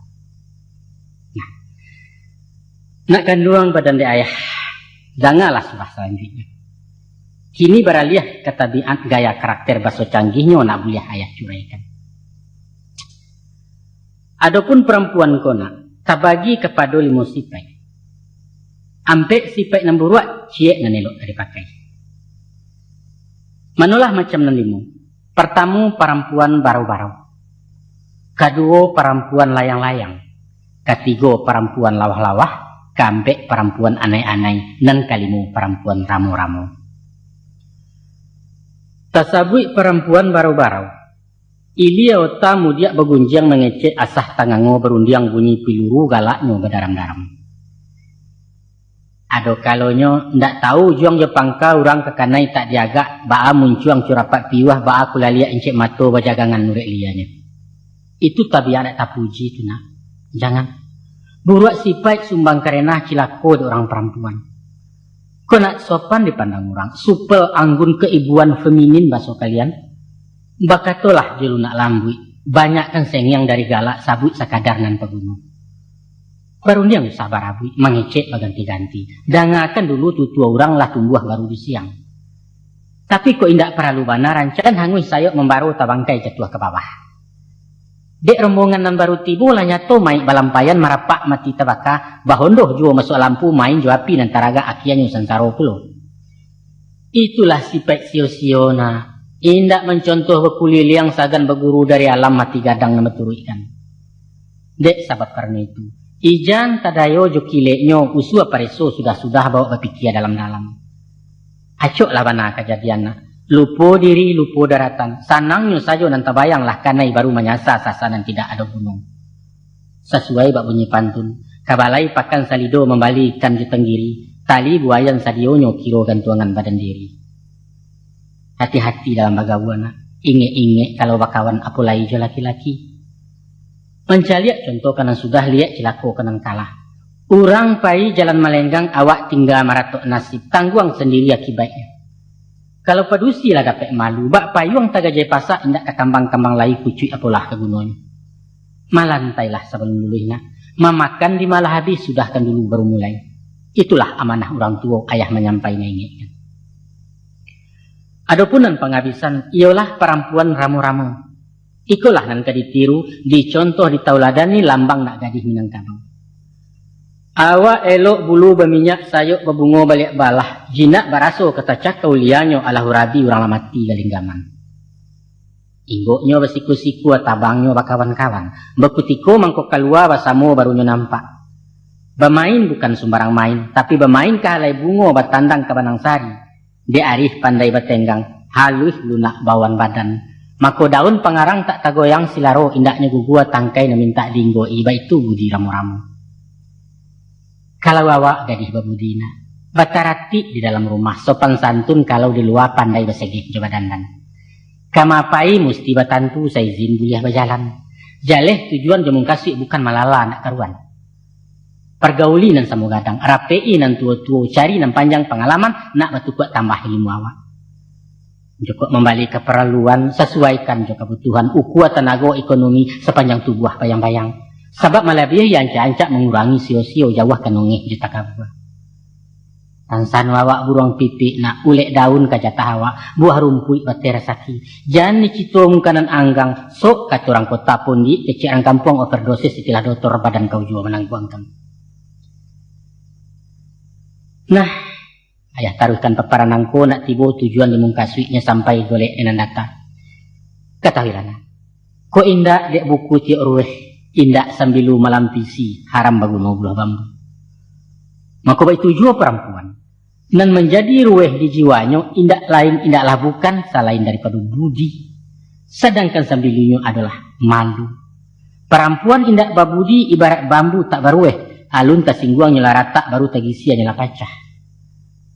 Nah, Nak ganduang badan di ayah. Janganlah surah selanjutnya. Kini beralih ke tabiat gaya karakter baso canggihnya nak boleh ayah curaikan. Adapun perempuan kona, tabagi kepada limo sipai. Ampe sipai nan buruak, ciek nan elok dari pakai. Manulah macam nan limo. Pertama perempuan baru-baru. Kedua perempuan layang-layang. Ketiga perempuan lawah-lawah. Keempat perempuan anai-anai. Dan kelima perempuan ramu-ramu. Tasabui perempuan baru-baru. Ilia ota mudia begunjang mengecek asah tangango berundiang bunyi piluru galaknya berdaram-daram. Ado kalonyo ndak tahu juang Jepangka orang kekanai tak diagak baa muncuang curapak piwah baa kulalia encik mato bajagangan nurek lianya. Itu tabiat tak puji tu nak. Jangan. Buruak sipai sumbang karenah cilako di orang perempuan. Kau nak sopan dipandang orang. Supel anggun keibuan feminin baso kalian. Bakatolah jelu nak lambui. Banyak kan sengyang dari galak sabut sakadar nan pegunung. Baru dia sabar abui, mengecek berganti-ganti. Dangakan dulu tutua orang lah tumbuh baru di siang. Tapi kok indak perlu bana rancangan hangui sayok membaru tabangkai jatuh ke bawah. Dek rombongan nan baru tibu lah nyato main balampayan marapak mati tabaka. Bahondoh jua masuk lampu main juapi nan taraga akianyu sansaro pulo. Itulah sipek sio-sio na. Indak mencontoh bekuliliang sagan beguru dari alam mati gadang na meturuikan. Dek sabab karena itu. Ijan tadayo jokileknyo usua pareso sudah-sudah bawa berpikir dalam-dalam. Acok lah bana kejadianna. Lupo diri, lupo daratan. Sanangnya saja nanti bayanglah kanai baru menyasar sasaran tidak ada gunung. Sesuai bak bunyi pantun. Kabalai pakan salido membalikan jutenggiri. Tali buayan sadionyo kiro gantuangan badan diri. Hati-hati dalam bagawana. Inge-inge kalau bakawan apulai jo laki-laki. Mencaliak contoh kanan sudah lihat cilako kanan kalah. Urang pai jalan melenggang awak tinggal maratok nasib. Tangguang sendiri akibatnya. Kalau padusi lah dapat malu. Bak payung tagajai pasak indak ke kambang-kambang lai kucui apalah ke gunung. Malantailah sebelum luluhnya. Memakan di malah habis sudahkan dulu baru mulai. Itulah amanah orang tua ayah menyampaikan ingatkan. Adapun penghabisan ialah perempuan ramu-ramu. Ikulah nan ditiru, dicontoh ditauladani lambang nak gadis Minangkabau. Awak elok bulu berminyak sayuk berbungo balik balah. Jinak baraso kata cakau lianyo ala hurabi orang lamati galinggaman. Inggoknyo bersiku-siku tabangnya bakawan-kawan. Bekutiko mangkok keluar basamo barunya nampak. Bermain bukan sembarang main, tapi bermain ke halai bungo batandang ke Banangsari. Dia arif pandai batenggang, halus lunak bawan badan. Mako daun pengarang tak tagoyang silaro indaknya gugua tangkai na minta dinggo iba itu budi ramu-ramu. Kalau awak gadis babudina, batarati di dalam rumah, sopan santun kalau di luar pandai basegih coba dandan. Kamapai musti batantu saya izin buliah berjalan. Jaleh tujuan jemung kasih bukan malala nak karuan. Pergauli nan samu gadang, rapei nan tua-tua cari nan panjang pengalaman nak batukuk tambah ilmu awak. Joko membalik keperluan, sesuaikan juga kebutuhan ukuat tenaga ekonomi sepanjang tubuh bayang-bayang. Sebab malabiyah yang ancak mengurangi sio-sio jauh kenongeh juta kabua. Tansan wawak burung pipi nak ulek daun kajatah awak, buah rumput batera saki. Jangan dicito mungkanan anggang, sok katurang kota pun di keciran kampung overdosis istilah dokter badan kau jua menangguangkan. Nah, ayah taruhkan peparan angko nak tibo tujuan di mungkasuiknya sampai golek enan data. Ketahuilah nak. Ko indak dek buku tiok ruweh, indak sambilu malampisi haram baguno buah bambu. Maka baik tujuan perempuan. Dan menjadi ruweh di jiwanya indak lain indaklah bukan selain daripada budi. Sedangkan sambilunya adalah malu. Perempuan indak babudi ibarat bambu tak barueh. Alun tasingguang nyela rata baru tagisia nyela pacah.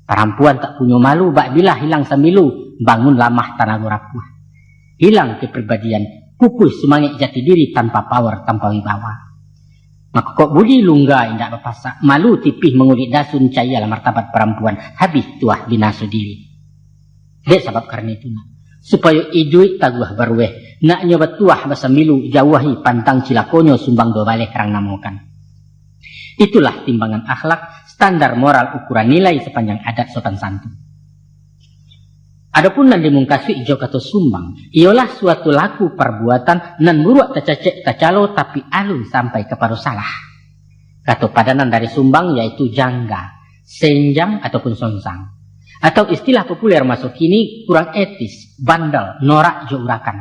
Perempuan tak punya malu, bak bila hilang sambilu, bangun lamah tanah rapuh. Hilang kepribadian, pupus semangat jati diri tanpa power, tanpa wibawa. Maka kok budi lungga indak berpasak, malu tipih mengulik dasun caya lah martabat perempuan, habis tuah binasu diri. Dek sebab karena itu nak, supaya iduit taguah barueh, nak nyoba tuah basambilu jauhi pantang cilakonyo sumbang dua balik kerang namukan. Itulah timbangan akhlak, standar moral ukuran nilai sepanjang adat sopan santun. Adapun nan dimungkasui ijo kata sumbang, ialah suatu laku perbuatan nan buruak tacacek tacalo tapi alu sampai kepada salah. Kata padanan dari sumbang yaitu jangga, senjang ataupun songsang. Atau istilah populer masuk kini kurang etis, bandel, norak jo urakan.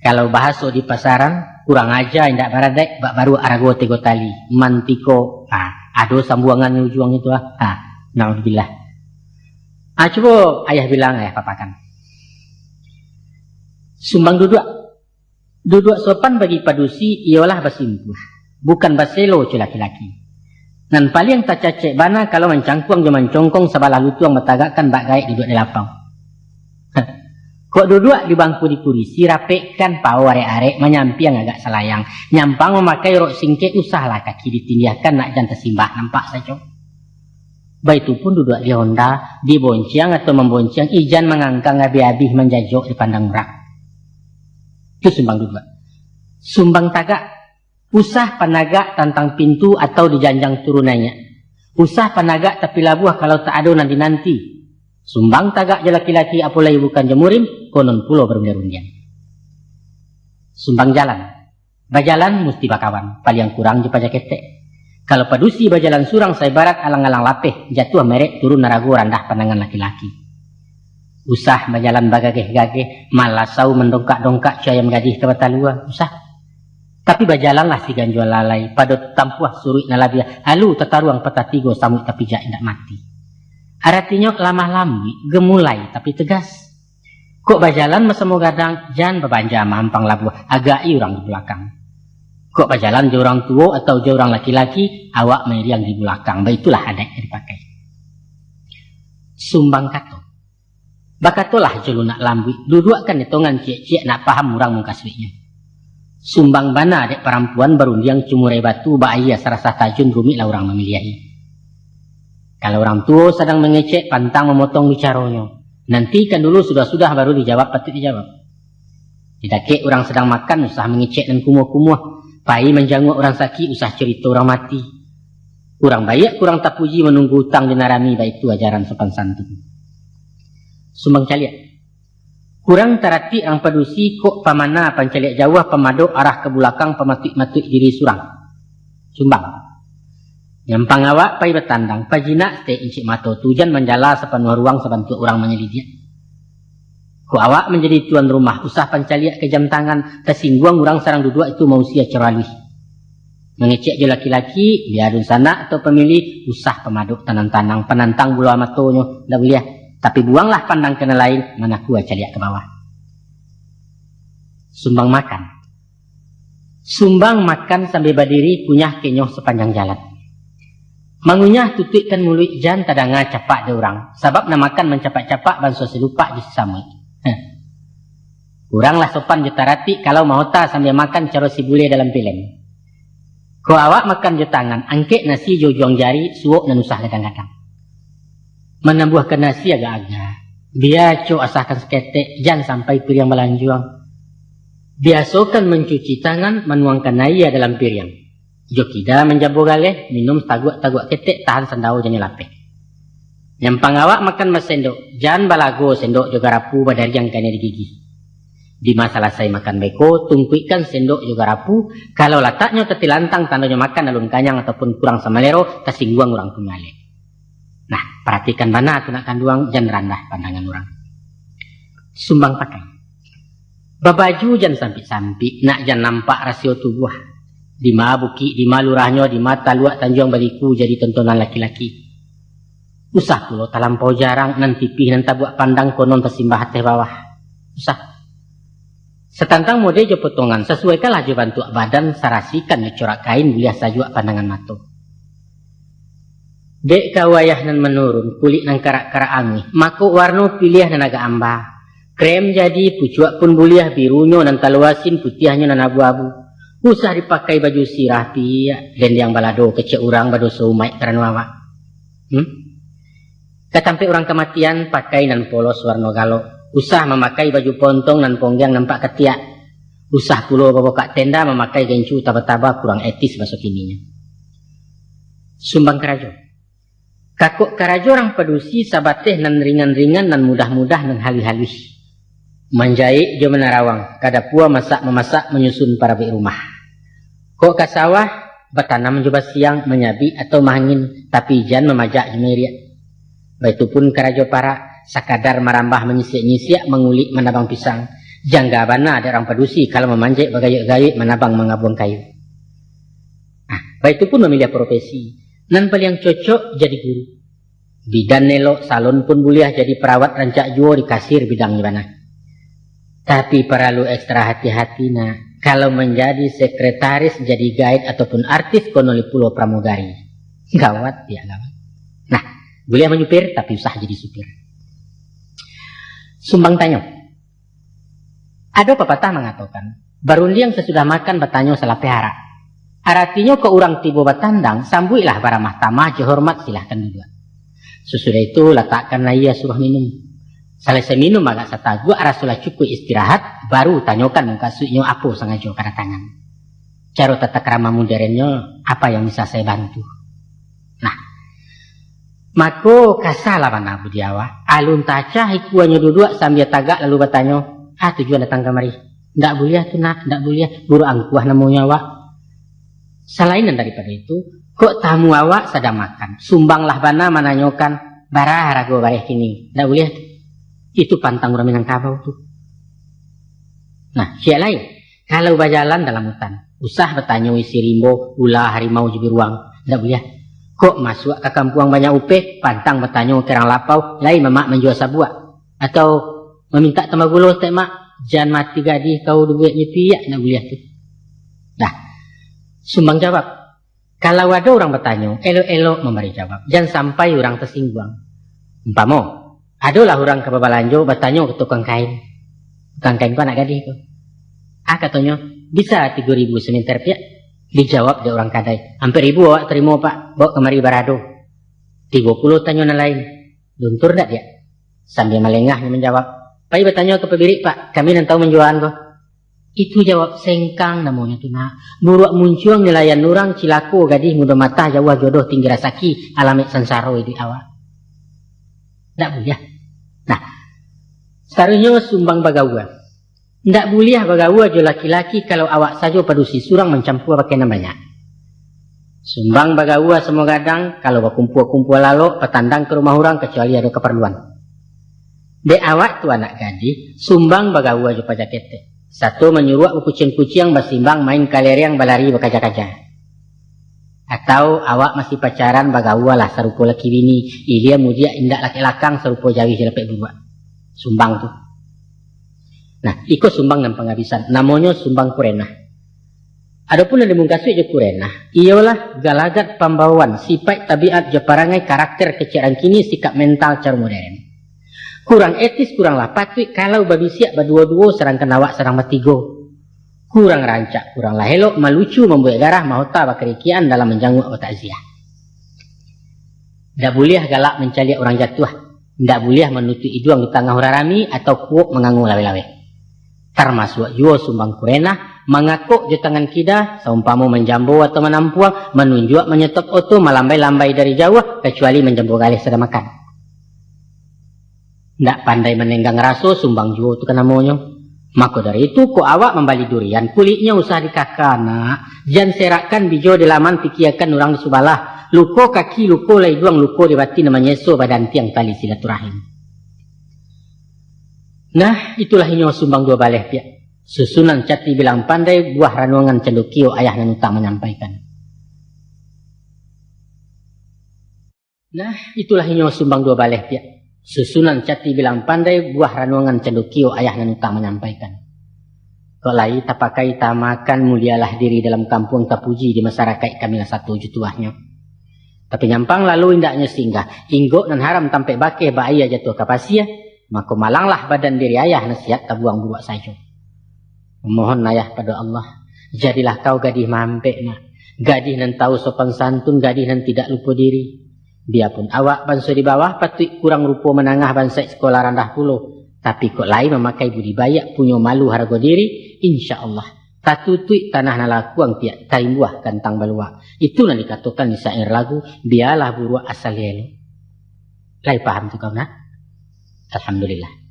Kalau bahasa di pasaran, kurang aja indak baradek, bak baru arago tego tali, mantiko, ado sambuangan ujuang itu naudzubillah. Coba ayah bilang, ayah papakan. Sumbang duduk sopan bagi padusi ialah basimpuh, bukan baselo cu laki-laki. Nan paling tak cacek bana kalau mencangkuang jaman congkong sabalah lutuang metagakkan bak gaik duduk di lapang. Kok duduk di bangku di kurisi rapekkan pau arek-arek menyampiang agak selayang. Nyampang memakai rok singke usahlah kaki ditindiakan nak jangan tersimbah nampak saja. Baik itu pun duduk di honda, dibonciang atau membonciang ijan mengangkang abi-abi menjajok di pandang merak. Itu sumbang duduk. Sumbang tagak, usah panagak tantang pintu atau dijanjang turunannya. Usah panagak tapi labuah kalau tak ada nanti-nanti. Sumbang tagak je laki-laki apalagi bukan jemurim, konon pulau berundian-undian. Sumbang jalan. Bajalan mesti bakawan, paling kurang je pajak ketek. Kalau padusi bajalan surang saya barat alang-alang lapeh, jatuh merek turun narago randah pandangan laki-laki. Usah bajalan bagageh-gageh, malah sau mendongkak-dongkak cayam gadih ke batalua, usah. Tapi bajalanlah si ganjual lalai, pada tampuah suruh nalabia, halu tataruang petatigo samuk tapi jak indak mati. Artinya lamah lambi, gemulai tapi tegas. Kok bajalan mesemo gadang, jangan berbanja mampang labuah, agai orang di belakang. Kok bajalan je orang tua atau je orang laki-laki, awak meriang di belakang. Baitulah adat yang dipakai. Sumbang kato. Bakatolah je lunak lambi, dudukkan hitungan cik-cik nak paham orang mengkasihnya. Sumbang bana adik perempuan berundiang cumurai batu, bahaya serasa tajun rumit lah orang memilihi. Kalau orang tua sedang mengecek, pantang memotong bicaranya. Nantikan dulu sudah-sudah baru dijawab, patut dijawab. Tidak kek orang sedang makan, usah mengecek dan kumuh-kumuh. Pai menjanguk orang sakit, usah cerita orang mati. Kurang baik, kurang tak puji menunggu hutang dinarami, baik itu ajaran sopan santun. Sumbang caliak. Kurang tarati ang padusi kok pamana pancaliak jauh pemadok arah ke belakang pematuk-matuk diri surang. Sumbang. Nyampang awak pai betandang, pajina te incik mato tujan menjala sepenuh ruang sebantu orang menyelidik. Ku awak menjadi tuan rumah, usah pancaliak ke jam tangan, kesingguang orang sarang duduk itu mau sia ceralih. Mengecek je laki-laki, biarun sana atau pemilih, usah pemaduk tanang-tanang, penantang bulu amatonyo, dah boleh. Tapi buanglah pandang kena lain, mana ku caliak ke bawah. Sumbang makan. Sumbang makan sambil berdiri, kunyah kenyoh sepanjang jalan. Mangunyah tutukkan mulut jan tadanga capak de orang. Sebab namakan mencapak-capak banso selupa di sesama. Kuranglah sopan jutarati kalau mau tak sambil makan cara si bule dalam film. Ko awak makan je tangan, angkek nasi jojong jari, suok dan usah kadang-kadang. Menambuhkan nasi agak-agak. Biar cok asahkan seketek, jangan sampai piring melanjuang. Biasakan mencuci tangan, menuangkan air dalam piring. Jokida menjabu galeh, minum taguak-taguak ketek, tahan sendau jangan lapeh. Nyampang awak makan mas sendok, jangan balago sendok juga rapu badari yang kena di gigi. Di masa selesai makan beko, tungkuikan sendok juga rapu, kalau letaknya ketilantang tandanya makan alun kanyang ataupun kurang samalero, kesingguang orang pemale. Nah, perhatikan mana tu nak kanduang, jangan randah pandangan orang. Sumbang pakai. Babaju jangan sampai-sampai, nak jangan nampak rasio tubuh. Di ma buki, di ma lurahnya, di mata luak Tanjung Baliku jadi tontonan laki-laki. Usah pulau talampau jarang, nanti pih nanti buat pandang konon tersimbah hati bawah. Usah. Setantang mode je potongan, sesuaikanlah je bantu badan, sarasikan dicorak kain, buliah sajuak pandangan mata. Dek kawayah nan menurun, kulit nan karak-karak angin, mako warna pilih nan agak amba. Krem jadi, pucuak pun buliah birunya nan taluasin, putihnya nan abu-abu. Usah dipakai baju sirah pia, dan yang balado kecek orang bado seumai kerana awak. Ketampai orang kematian pakai nan polos warna galo. Usah memakai baju pontong nan ponggang nampak ketiak. Usah pulau babokak tenda memakai gencu taba-taba kurang etis masuk ininya. Sumbang karajo. Kakuk karajo orang padusi sabateh nan ringan-ringan nan mudah-mudah nan halih-halih. Manjai jo menarawang, kada pua memasak menyusun para bi rumah. Kok ka sawah bertanam juga siang menyabi atau mangin tapi jan memajak jemeriak. Baitupun karajo para sakadar merambah menyisiak-nyisiak mengulik menabang pisang. Jangga bana ada orang padusi kalau memanjat bagayuk-gayuk menabang mengabuang kayu. Baitupun memilih profesi. Nan paling cocok jadi guru. Bidan nelok salon pun boleh jadi perawat rancak juo di kasir bidangnya bana. Tapi perlu ekstra hati-hati nah. Kalau menjadi sekretaris, jadi guide ataupun artis konoli pulau pramugari. Gawat ya gawat. Nah, boleh menyupir tapi usah jadi supir. Sumbang tanyo. Ada pepatah mengatakan, barundiang sesudah makan batanyo salah pehara. Artinya ke orang tibo batandang, sambuilah para mahtamah, jehormat silahkan juga. Sesudah itu letakkan ia suruh minum. Selesai minum agak satagu, arasulah cukup istirahat, baru tanyakan mengkasutnya apa sengaja karena tangan. Cara tata krama modernnya, apa yang bisa saya bantu? Nah, mako kasalah mana budiawa. Alun taca hikuannya duduk sambil tagak lalu bertanya, tujuan datang kemari. Ndak boleh tu nak, ndak boleh. Buru angkuah namanya awak. Selain daripada itu, kok tamu awak sedang makan. Sumbanglah bana menanyakan, barah rago bareh kini. Ndak boleh. Itu pantang orang Minangkabau tu. Nah, siap lain. Kalau berjalan dalam hutan, usah bertanya isi rimbo, ulah harimau jadi ruang. Ndak boleh. Kok masuk ke kampung banyak upeh, pantang bertanya kerang lapau, lain memak menjual sabuak. Atau meminta tambah gula, tak mak, jangan mati gadih kau duit nyepi, ya, nak boleh tu. Nah, sumbang jawab. Kalau ada orang bertanya, elok-elok memberi jawab. Jangan sampai orang tersinggung. Umpama, adalah orang ke Babalanjo bertanya ke tukang kain. Tukang kain kau nak gadih tu. Katanya, bisa 3.000 semeter pia. Dijawab dia orang kadai. Hampir 1.000 awak terima pak. Bawa kemari barado. 30 tanya yang lain. Luntur tak dia? Sambil melengahnya menjawab. Pai bertanya ke pebirik pak. Kami nak tahu menjualan kau. Itu jawab sengkang namanya tu nak. Buruak muncul nelayan nurang cilaku gadih muda mata jauh jodoh tinggi rasaki alamit sansaro di awak. Tak boleh. Nah, sekarangnya sumbang bagawa. Tak boleh bagawa jo laki-laki kalau awak saja padusi surang mencampur pakai namanya. Sumbang bagawa semua gadang kalau berkumpul-kumpul lalu petandang ke rumah orang kecuali ada keperluan. De awak tu anak gadis, sumbang bagawa jo pajak kete. Satu menyuruh kucing-kucing bersimbang main kaleriang balari berkaja-kaja. Atau awak masih pacaran bagawa lah serupa laki bini. Ia mudia indak laki-lakang serupa jawi jelepek buat. Sumbang tu. Nah, ikut sumbang dan penghabisan. Namanya sumbang kurenah. Adapun yang dimungkasui je kurenah. Ialah galagat pembawaan. Sifat tabiat je parangai karakter keciaran kini sikap mental cara modern. Kurang etis, kurang lah patut kalau babi siap berdua-dua serangkan awak serang bertiga. Kurang rancak, kurang lah elok, melucu, membuat garah, mahota bakerikian dalam menjanguk atau takziah. Tak boleh galak mencaliak orang jatuh. Tak boleh menutup hidung di tengah orang rami atau kuok mengangu lawe-lawe. Termasuk juga sumbang kurenah, mengakuk di tangan kita, seumpama menjambu atau menampuang, menunjuk, menyetop oto, melambai-lambai dari jauh, kecuali menjambu galih sedang makan. Tak pandai menenggang raso, sumbang juga itu kan namanya. Maka dari itu, kok awak membali durian, kulitnya usah dikakana. Jangan serakkan bijo di laman pikiakan orang di subalah. Luko kaki, luko lai duang, luko di batin namanya so badan tiang tali silaturahim. Nah, itulah inyo sumbang dua baleh pia. Susunan cati bilang pandai, buah ranungan cendukio ayah dan utang menyampaikan. Nah, itulah inyo sumbang dua baleh pia. Susunan cati bilang pandai, buah ranungan cendukio ayah dan utang menyampaikan. Kok lai tapakai tamakan mulialah diri dalam kampung tapuji di masyarakat kami lah satu jutuahnya. Tapi nyampang lalu indaknya singgah. Inggok dan haram tampai bakeh bahaya jatuh kapasia. Maka malanglah badan diri ayah nasihat tabuang buat saja. Memohon ayah pada Allah. Jadilah kau gadih mampek nak. Gadih nan tahu sopan santun, gadih nan tidak lupa diri. Biarpun awak bangsa di bawah patut kurang rupa menangah bangsa sekolah rendah puluh. Tapi kok lain memakai budi bayak punya malu harga diri, insya Allah Tatutui tanah nalakuang tiak taimbuah kantang balua. Itulah dikatakan di syair lagu, biarlah buruak asal yelo. Lai paham tu kau nak? Alhamdulillah.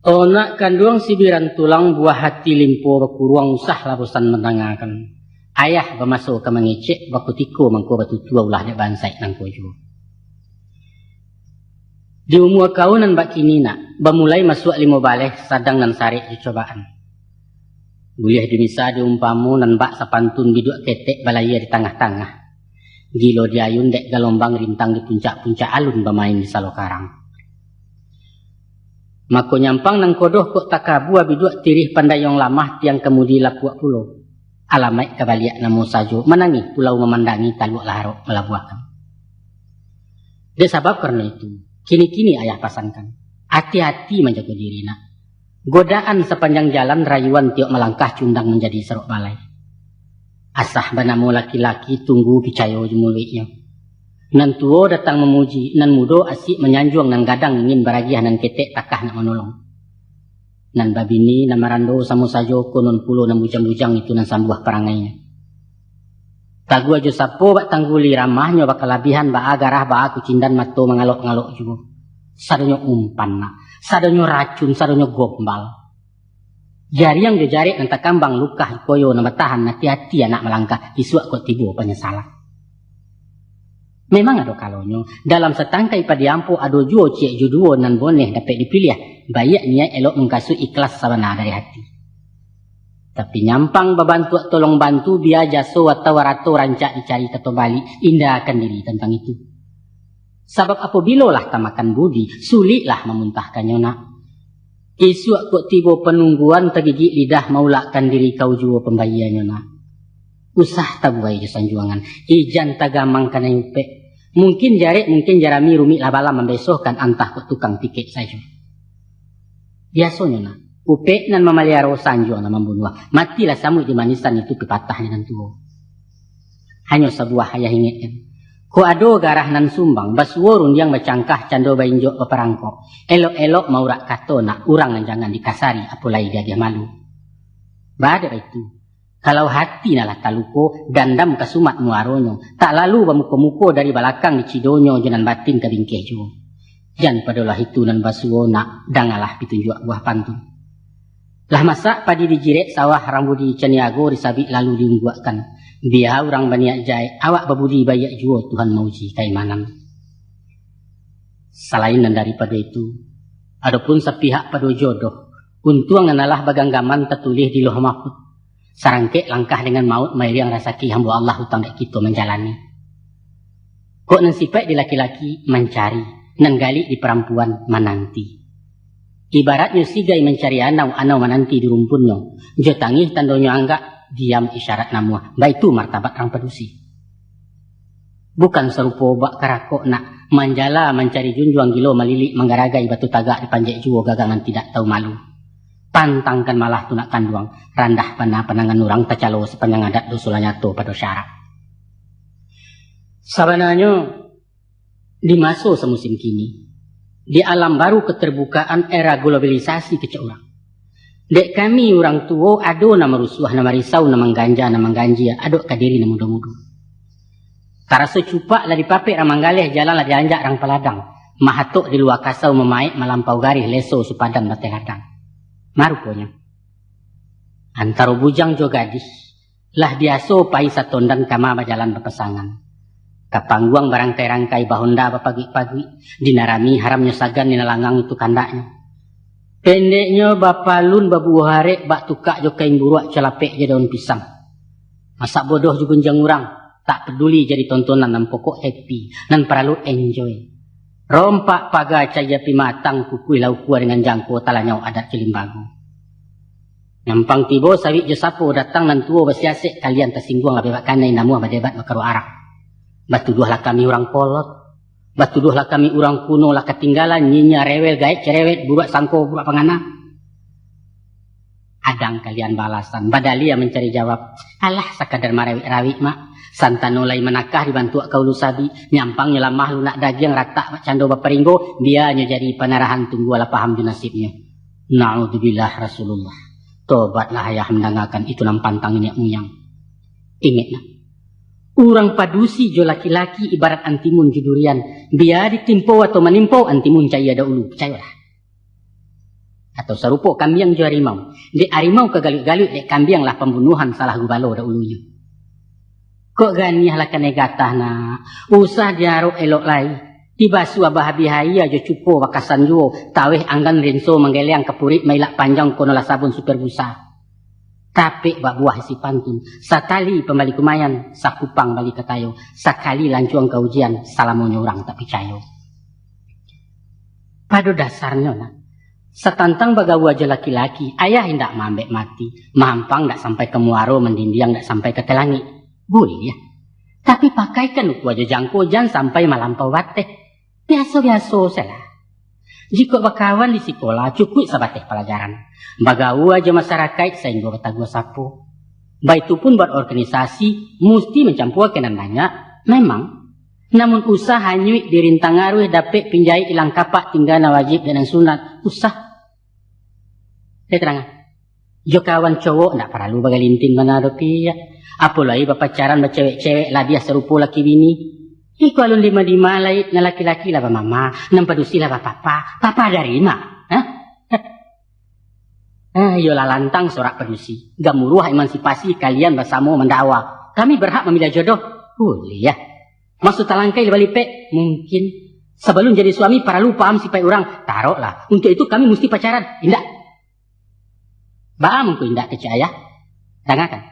Onak kanduang sibiran tulang buah hati limpo berkuruang usah labusan menangakan. Ayah bermasuk ke mengecek bakutiko mangko batu tua ulah dia bansai nang kojo. Di umur kau nan bak kini nak, bermulai masuk 5 baleh sadang nan sarik cobaan. Boleh dimisa diumpamu nan bak sapantun biduk ketek balaya di tengah-tengah. Gilo diayun dek galombang rintang di puncak-puncak alun bermain di Salokarang. Mako nyampang nang kodoh kok takabu biduk tirih pandayong lamah tiang kemudi lapuak pulau. Alamai kebaliak namo sajo menangi pulau memandangi taluk larok melabuakan. Dia sabab karena itu, kini-kini ayah pasankan. Hati-hati menjaga diri nak. Godaan sepanjang jalan rayuan tiok melangkah cundang menjadi serok balai. Asah banamu laki-laki tunggu picayo jemulitnya. Nan tuo datang memuji, nan mudo asik menyanjung nan gadang ingin baragiah nan ketek takah nak menolong. Nan babini nan marando samu sajo konon pulo nan bujang-bujang itu nan sambuah perangainya. Tagu ajo sapo bak tangguli ramahnya bakal labihan ba agarah ba aku cindan mato mengalok-ngalok juga. Sadonyo umpan nak. Sadonyo racun, sadonyo gombal. Jari yang jari nanti kambang lukah koyo nama tahan hati-hati anak melangkah isuak kok tibu penyesalan. Memang ada kalonyo dalam setangkai padiampo ado juo ciek juduo nan boneh dapat dipilih bayak niat elok mengkasu ikhlas sabana dari hati. Tapi nyampang babantu tolong bantu biar jaso atau warato rancak dicari keto balik indahkan diri tentang itu. Sebab apabila lah tamakan budi, sulitlah memuntahkannya nak. Isuak kok tiba penungguan tergigit lidah maulakkan diri kau jua pembayiannya nak. Usah tabuai jasan juangan, ijan tagamang kana yupe. Mungkin jarik, mungkin jarami rumit labala membesohkan antah kok tukang tiket saja. Biasanya nak, upe nan memaliaro sanjo na membunuh. Matilah samu di manisan itu kepatahnya nan tuo. Hanya sebuah hayah ingatkan. Ko ado garah nan sumbang, basuorun yang bercangkah cando bainjok peperangkok. Elok-elok maurak kato nak urang jangan dikasari, apalagi dia malu. Bada itu, kalau hati nalah taluko, dandam kasumat muaronyo, tak lalu bamuko-muko dari balakang di cidonyo janan batin ke bingkeh jo. Jan padalah itu nan basuo nak dangalah pitunjuk buah pantun. Lah masak padi dijirek sawah rambudi caniago risabik lalu diungguakan. Biar orang baniak jai, awak babudi bayak jua Tuhan mauji kaimanan. Selain daripada itu, adapun sepihak pada jodoh, untung nanalah baganggaman tertulis di loh mahfud. Sarangkek langkah dengan maut mairiang rasaki hamba Allah hutang dek kita menjalani. Kok nan sifat di laki-laki mencari, nan gali di perempuan menanti. Ibaratnya sigai mencari anau menanti di rumpunnya, jo tangih tandonyo anggak, diam isyarat namua. Baik itu martabat orang pedusi. Bukan serupa bak karakok nak manjala mencari junjuang gilo melilik menggaragai batu tagak di panjek juo gagangan tidak tahu malu. Pantangkan malah tunak kanduang randah panangan orang tacalo sepanjang adat dosulanya to pada syarat. Sabananya di masa semusim kini di alam baru keterbukaan era globalisasi kecak orang. Dek kami orang tua ado nama rusuh, nama risau, nama ganja, nama ganjia, adok kadiri nama muda-muda. Tarasa cupak lah dipapik ramanggaleh jalan lah dianjak rang peladang. Mahatok di luar kasau memaik melampau garis leso supadan batai ladang. Maruponya. Antara bujang jo gadis lah biaso pai satondan kama bajalan berpasangan. Kapangguang barangkai-rangkai bahonda bapagi-pagi dinarami haramnya sagan ninalangang itu kandaknya. Pendeknya bapalun babu harek bak tukak jo kain buruak celapek je daun pisang. Masak bodoh juga jang urang, tak peduli jadi tontonan nan pokok happy, nan perlu enjoy. Rompak paga caya pimatang kukui laukua dengan jangko talanyau adat Celimbago. Nyampang tibo sawit jo sapo datang nan tuo basiasek kalian tersinggung lah bebak kanai namu badebat bakaru arak. Batuduh lah kami orang kolot. Batuduh lah kami orang kuno lah ketinggalan nyinya rewel gaek cerewet buruak sangko buruak pangana. Adang kalian balasan badalia mencari jawab. Alah sakadar marawik-rawik mak santano lai menakah dibantu kau lusabi nyampang nyelamah lunak daging ratak cando baperinggo bianya jadi panarahan tunggu ala paham nasibnya. Na'udzubillah Rasulullah. Tobatlah ayah mendengarkan itu nam pantang ini yang. Ingatlah. Orang padusi jo laki-laki ibarat antimun judurian. Biar ditimpo atau menimpo antimun caya dahulu. Percayalah. Atau serupa kambiang jo harimau. Dek harimau kegalut-galut dek kambiang lah pembunuhan salah gubalo dahulunya. Kok ganiah lah kenegatah nak. Usah diaruk elok lai. Tiba suah bahabiahaya jo cupo wakasan jo. Taweh anggan rinso menggeleang kepurit mailak panjang konolah sabun super busa. Tapi bak buah si pantun. Sakali pembalik kumayan. Sakupang balik katayo. Sakali lancuang ke ujian. Salamonya orang tak percaya. Pada dasarnya nak. Setantang bagawu aja laki-laki. Ayah hendak mambek mati. Mampang tak sampai ke muaro. Mendindiang tak sampai ke telangi. Boleh ya. Tapi pakaikan aku aja jangko. Jangan sampai malampau wateh. Biasa-biasa salah. Jika bakawan di sekolah cukup sabateh pelajaran. Bagawu aja masyarakat sehingga batagua sapu. Baik itu pun buat organisasi mesti mencampur kenan banyak. Memang. Namun usaha nyuik dirintang ngaruh dapat pinjai ilang kapak tinggal wajib dan sunat. Usah. Saya terang. Jo kawan cowok tak perlu bagalintin mana rupiah. Apalagi berpacaran bercewek-cewek lah dia serupa laki bini. Iku alun lima lai na laki-laki lah mama, nam padusi lah papa dari mak. Yolah lantang sorak padusi. Gamuruh emansipasi kalian bersama mendakwa. Kami berhak memilih jodoh. Boleh ya. Maksud talangkai balik pek mungkin sebelum jadi suami perlu paham sipai orang. Taruhlah. Untuk itu kami mesti pacaran. Indah. Baam ku indah percaya. Dengarkan.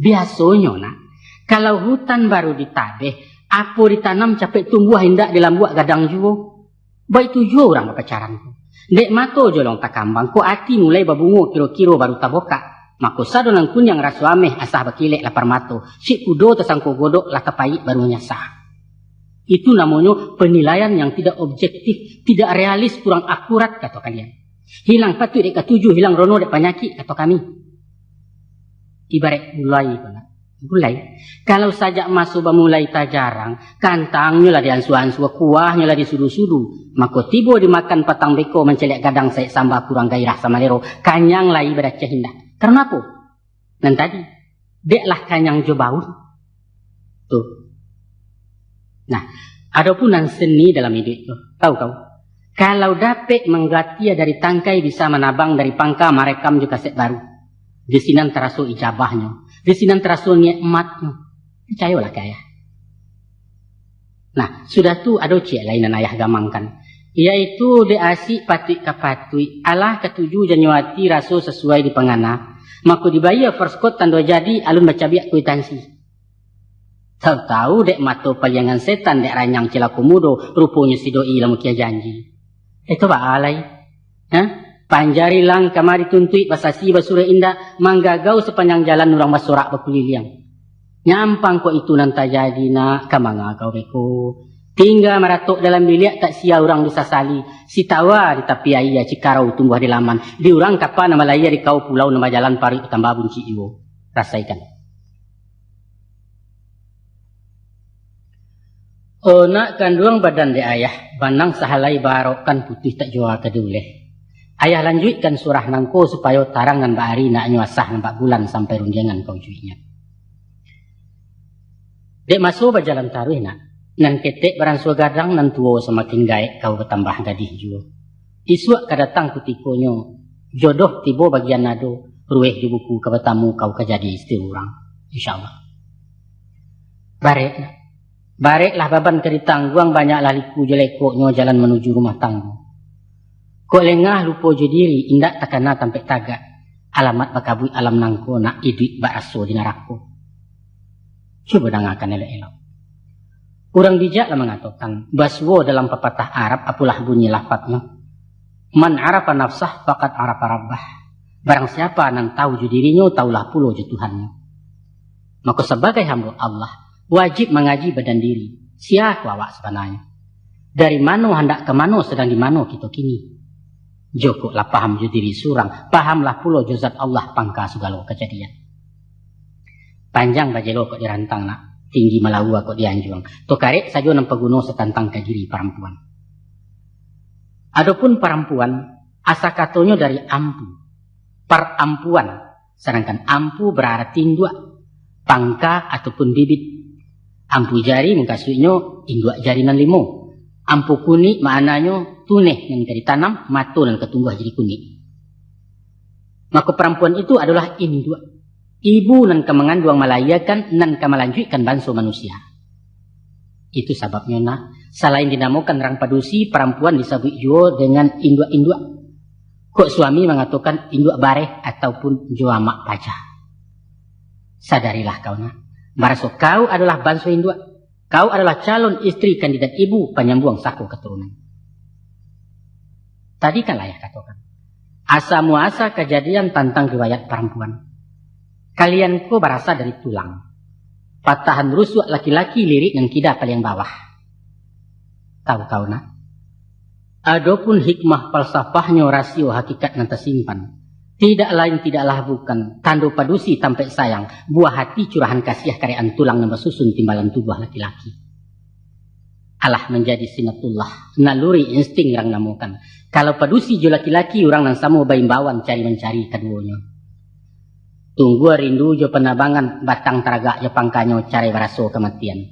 Biasanya nak, kalau hutan baru ditabeh, apa ditanam capek tumbuh hendak dalam buat gadang juo. Baik tujuh orang berpacaran. Dek mato jolong tak kambang. Ko hati mulai berbungu kiro-kiro baru taboka. Mako sadonang kun yang rasu ameh asah bakilek lapar mato. Sik kudo tersangko godok lah kepai baru nyasah. Itu namanya penilaian yang tidak objektif. Tidak realis, kurang akurat kata kalian. Hilang patut dek ketujuh, hilang rono dek penyakit kata kami. Ibarat mulai. Kalau sajak masuk mulai tak jarang, kantangnya lah diansu-ansu, kuahnya lah disudu-sudu. Maka tiba dimakan patang beko mencelek gadang saya sambal kurang gairah sama lero. Kanyang lah ibarat cahindah. Karena apa? Dan tadi, deklah kanyang jobaun. Tuh. Nah, ada pun yang seni dalam hidup itu. Tahu kau? Kalau dapat menggatia dari tangkai bisa menabang dari pangka merekam juga set baru. Di sini terasa ijabahnya. Di sini terasa nikmatnya. Percayalah ke ayah. Nah, sudah tu ada cik lainan ayah gamangkan. Iaitu de asik patui kapatui. Allah ketujuh Januari raso sesuai di pengana. Maka dibayar first court tanda jadi alun baca biak kuitansi. Tahu-tahu dek mato paliangan setan dek ranyang cilaku mudo. Rupanya si doi lamu kia janji. Itu pak alay. Hah? Panjari lang kamari tuntui basasi basura indah manggagau sepanjang jalan orang basorak berkuliliang. Nyampang kok itu nanti jadi nak kamanga kau beko. Tinggal meratuk dalam bilik tak sia orang bisa sali. Si tawa di tepi air cikarau tumbuh di laman. Di orang kapan nama layar di kau pulau nama jalan pari tambah bunci iwo. Rasaikan. Oh nak kandung badan de ayah. Banang sahalai barokan putih tak jual keduleh. Ayah lanjutkan surah nangko supaya tarangan Mbak Ari nak nyuasah nampak bulan sampai runjangan kau juinya. Dek masuk berjalan taruh nak. Nan ketek barang suah gadang nan tuo semakin gaek kau bertambah gadih jua. Isuak kadatang kutikonyo. Jodoh tibo bagian nado. Rueh di buku kebetamu kau kejadi istri orang. InsyaAllah. Barek nak. Bareklah baban keritangguang banyak laliku jelekoknya jalan menuju rumah tangguh. Kok lengah lupa je diri, indak takana tampek tagak. Alamat bakabui alam nangko nak iduit baraso di neraka. Coba dengarkan elok-elok. Orang bijaklah mengatakan, baswo dalam pepatah Arab apalah bunyi lafadznya. Man arafa nafsah faqad arafa rabbah. Barang siapa yang tahu je dirinya, taulah pula je Tuhannya. Maka sebagai hamba Allah, wajib mengaji badan diri. Siapa awak sebenarnya? Dari mana hendak ke mana sedang di mana kita kini? Jokoklah paham je diri surang, pahamlah pula jozat Allah pangka segala kejadian. Panjang bajelo kok dirantang nak, tinggi malawa kok dianjuang. Tokarek saja nampak gunung setantang kajiri perempuan. Adapun perempuan, asa katanya dari ampu. Perampuan. Sedangkan ampu berarti indua. Pangka ataupun bibit. Ampu jari mengkasuinya indua jari nan limo. Ampu kunik maknanya tuneh yang ditanam, matu dan ketumbuh jadi kunik. Maka perempuan itu adalah indua. Ibu nan kemengandung melayakan nan kemalanjutkan bangsa manusia. Itu sebabnya nak. Selain dinamakan orang padusi, perempuan disebut juga dengan indua-indua. Kok suami mengatakan indua bareh ataupun juamak pajak. Sadarilah kau nak. Merasa kau adalah bangsa indua. Kau adalah calon istri kandidat ibu penyambung saku keturunan. Tadi kan ayah katakan. Asa muasa kejadian tentang riwayat perempuan. Kalian ko berasal dari tulang. Patahan rusuk laki-laki lirik dan kida paling bawah. Tahu kau nak? Adapun hikmah falsafahnya rasio hakikat nan tersimpan. Tidak lain tidaklah bukan tando padusi tampai sayang, buah hati curahan kasiah karyaan tulang yang bersusun timbalan tubuh laki-laki. Allah menjadi sinatullah, naluri insting orang namukan. Kalau padusi jo laki-laki orang nan samu baimbawan cari mencari keduanya. Tunggu rindu jo penabangan batang teragak jo pangkanyo cari baraso kematian.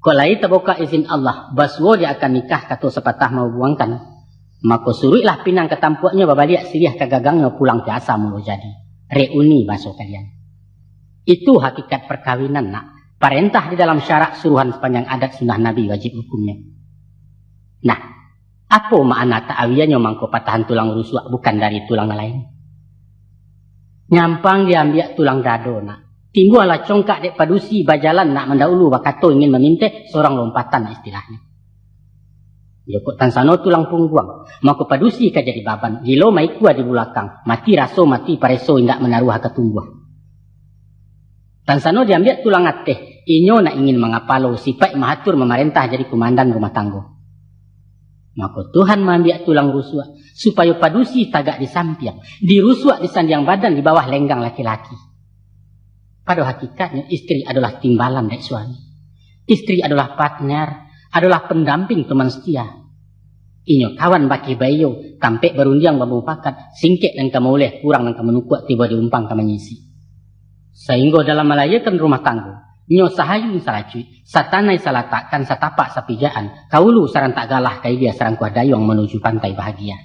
Kalau terbuka izin Allah, baswo dia akan nikah kata sepatah mau buangkan. Maka suruhlah pinang ketampuaknya babaliak siriah kegagangnya pulang ke asam mulu jadi. Reuni bahasa kalian. Itu hakikat perkawinan nak. Perintah di dalam syarak suruhan sepanjang adat sunnah Nabi wajib hukumnya. Nah, apa makna ta'awiyahnya mangko patahan tulang rusuk bukan dari tulang lain? Nyampang diambil tulang dado nak. Timbullah congkak dek padusi bajalan nak mendahulu bakato ingin meminta seorang lompatan istilahnya. Joko tansano tulang pungguang. Maka padusi ka jadi baban. Gilo maikua di belakang. Mati raso mati pareso indak menaruh ketumbuh. Tansano diambil tulang ateh. Inyo nak ingin mengapalo sipai mahatur memerintah jadi komandan rumah tangga. Maka Tuhan mengambil tulang rusuk supaya padusi tagak di samping. Dirusuk di sandiang badan di bawah lenggang laki-laki. Pada hakikatnya istri adalah timbalan dari suami. Istri adalah partner. Adalah pendamping teman setia. Inyo kawan baki bayo tampe berundiang babu pakat singkek dan kamu oleh kurang dan kamu nukuk tiba diumpang kamu nyisi. Sehingga dalam melayakan rumah tangga nyo sahayu salacui satanai salatakan satapak sapijaan kaulu sarang tak galah kai dia sarang kuadayong menuju pantai bahagia.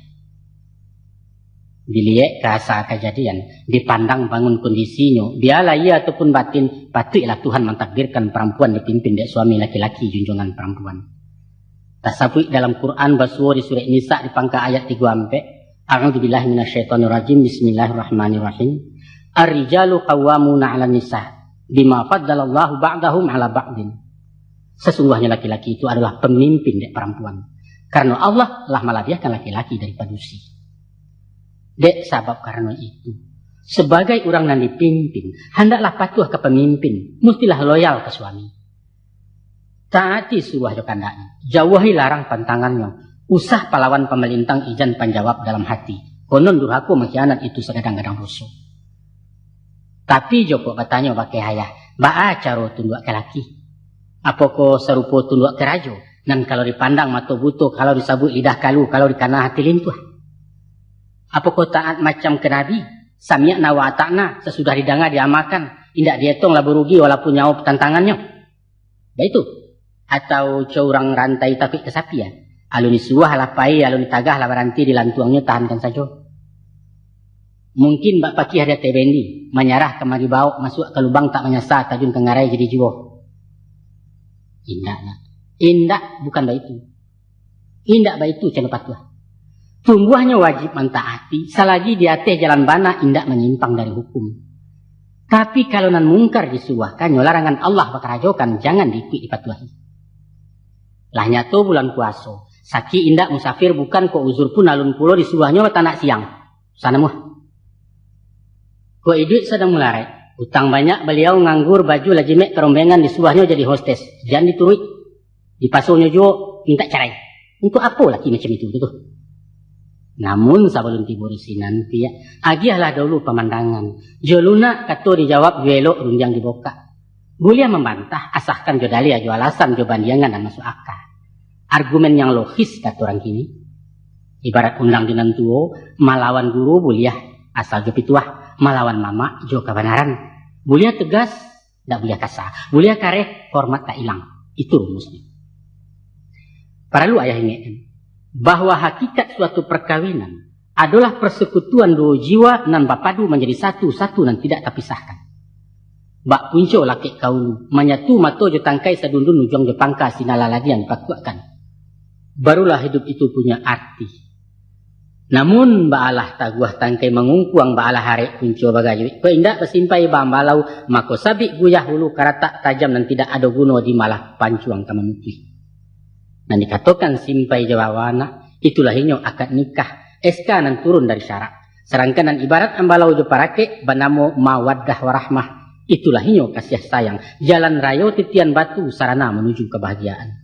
Dilihat kasa kejadian dipandang bangun kondisinya biarlah ia ataupun batin patutlah Tuhan mentakdirkan perempuan dipimpin dari suami laki-laki junjungan perempuan. Tasabui dalam Quran baswa di surah Nisa di pangka ayat 3 A'udzubillahi minasyaitonirrajim. Bismillahirrahmanirrahim. Ar-rijalu qawwamuna 'alan nisa bima faddalallahu ba'dahum 'ala ba'din. Sesungguhnya laki-laki itu adalah pemimpin dari perempuan karena Allah telah melahirkan laki-laki dari padusi. Dek sabab karena itu sebagai orang yang dipimpin hendaklah patuh ke pemimpin, mestilah loyal ke suami. Taati suruh jokandanya, jauhi larang pantangannya, usah pahlawan pemelintang ijan panjawab dalam hati. Konon durhaku mengkhianat itu sekadang-kadang rusuh. Tapi Joko bertanya pakai hayah, baa caro tunduk ke laki. Apakah serupa tunduk ke rajo? Dan kalau dipandang mata butuh, kalau disabut lidah kalu, kalau dikana hati lintuh. Apakah taat macam ke Nabi? Sami'na wa ata'na, sesudah didengar diamalkan, indak dihitung lah berugi walaupun nyawa tantangannya. Itu. Atau curang rantai tapi kesapian. Alun disuah lapai, alun ditagah lah beranti dilantuangnya tahankan saja. Mungkin Mbak Pakih ada tebendi, menyarah kemari bau, masuk ke lubang tak menyasar, tajun ke ngarai jadi jiwa. Indak nak. Indak bukan baitu. Indak baitu cina patuah. Tumbuhnya wajib mentaati, selagi di atas jalan bana indak menyimpang dari hukum. Tapi kalau nan mungkar disuahkan, larangan Allah bakarajokan, jangan diikuti dipatuhi. Lah nyato bulan puasa, saki indak musafir bukan ko uzur pun alun pulau disuahnya tanak siang. Sana muh. Ko idut sedang mularai, utang banyak beliau nganggur baju lajimek kerombengan disuahnya jadi hostes. Jangan diturut, dipasuhnya juga minta cerai. Untuk apa lagi macam itu tuh? Namun sebelum tiba di sini nanti ya, agiahlah dulu pemandangan. Joluna kata dijawab juelok runjang dibuka. Boleh membantah asahkan jodalia jo alasan jo bandiangan dan masuk akal. Argumen yang logis kata orang kini. Ibarat undang dengan tuo, malawan guru boleh Asal jo pituah melawan mama jo kebenaran. Bulia tegas, tak bulia kasar. Bulia kareh, hormat tak hilang. Itu rumusnya. Perlu ayah ingatkan bahwa hakikat suatu perkawinan adalah persekutuan dua jiwa nan bapadu menjadi satu dan tidak terpisahkan. Bak punco laki kaulu menyatu mato jo tangkai sadundun ujung jo pangka sinalaladian pakuakan. Barulah hidup itu punya arti. Namun baalah taguah tangkai mengungkuang baalah harek punco bagayu. Ko indak bersimpai bambalau mako sabik guyah hulu karatak tajam dan tidak ada guna di malah pancuang kamamukli. Dan dikatakan simpai jawawana itulah inyo akad nikah SK nan turun dari syarak. Serangkan dan ibarat ambalau jo parake banamo mawaddah warahmah itulah inyo kasih sayang. Jalan rayo titian batu sarana menuju kebahagiaan.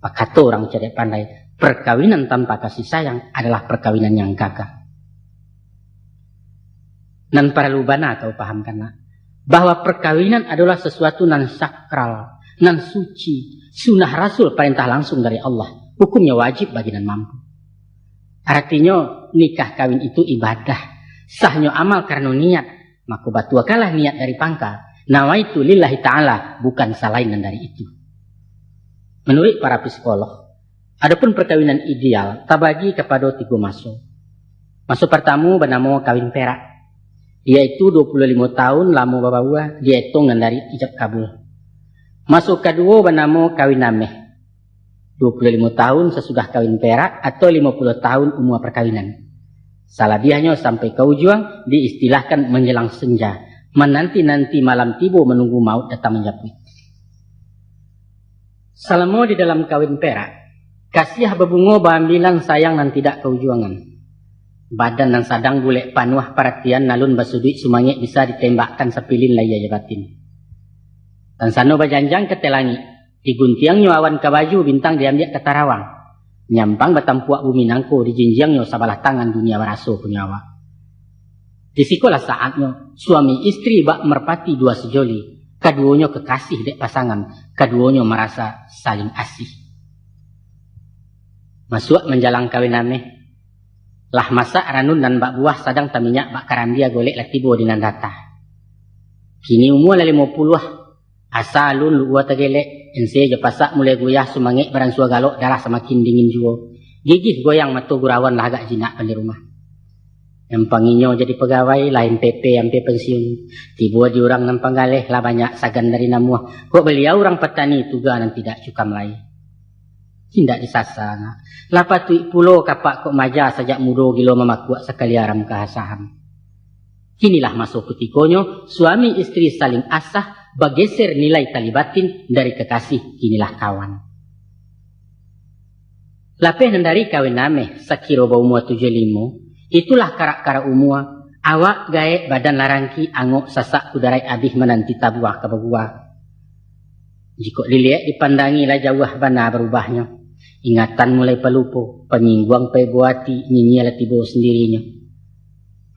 Pak kata orang cerdik pandai. Perkawinan tanpa kasih sayang adalah perkawinan yang gagal. Dan perlu bana kau pahamkan bahwa perkawinan adalah sesuatu nan sakral, nan suci, sunnah Rasul perintah langsung dari Allah. Hukumnya wajib bagi nan mampu. Artinya nikah kawin itu ibadah. Sahnya amal karena niat. Maka batua kalah niat dari pangka. Nawaitu lillahi ta'ala bukan salainan dari itu. Menurut para psikolog. Adapun perkawinan ideal terbagi kepada 3 masuk. Masuk pertama bernama kawin perak. Yaitu 25 tahun lama bawa dihitung dari ijab kabul. Masuk kedua bernama kawin nameh. 25 tahun sesudah kawin perak atau 50 tahun umur perkawinan. Salah dianya sampai ke ujung diistilahkan menjelang senja. Menanti-nanti malam tiba menunggu maut datang menjapui. Selama di dalam kawin perak, kasih berbunga berambilan sayang dan tidak keujuangan. Badan dan sadang bulek panuah perhatian nalun basuduk sumangit bisa ditembakkan sepilin laya jabatin. Dan sano berjanjang ke telangi. Diguntiangnya awan ke baju bintang diambil ke tarawang. Nyampang batampuak bumi nangko dijinjiangnya sabalah tangan dunia beraso punyawa. Disikolah saatnya suami istri bak merpati dua sejoli. Keduanya kekasih dek pasangan. Keduanya merasa saling asih. Masuk menjalang kawin nameh. Lah masak ranun dan bak buah sadang taminyak bak karandia golek latibo di nandata. Kini umur 50. Asalun luwa tagelek. Ense je pasak mulai goyah sumangit beransua galok darah semakin dingin jua. Gigih goyang matu gurawan lah agak jinak pada rumah. Yang panginyo jadi pegawai lain PP sampai pensiun. Tiba di orang nampang galeh lah banyak sagan dari namuah. Kok beliau orang petani tuga dan tidak cukam lain. Tidak disasar. Lapa tuik pulo kapak kok maja sajak mudo gilo memakuak sekali aram kehasaham. Kinilah masuk ketikonyo suami istri saling asah bergeser nilai tali batin dari kekasih kinilah kawan. Lapeh dari kawin nameh sakiro baumua 75 itulah karak-karak umua awak gaek badan larangki angok sasak kudarai abih menanti tabuah kebabuah. Jika dilihat dipandangi lah jauh bana berubahnya. Ingatan mulai pelupo, penyingguang pebuati, nyinyal tibo sendirinya.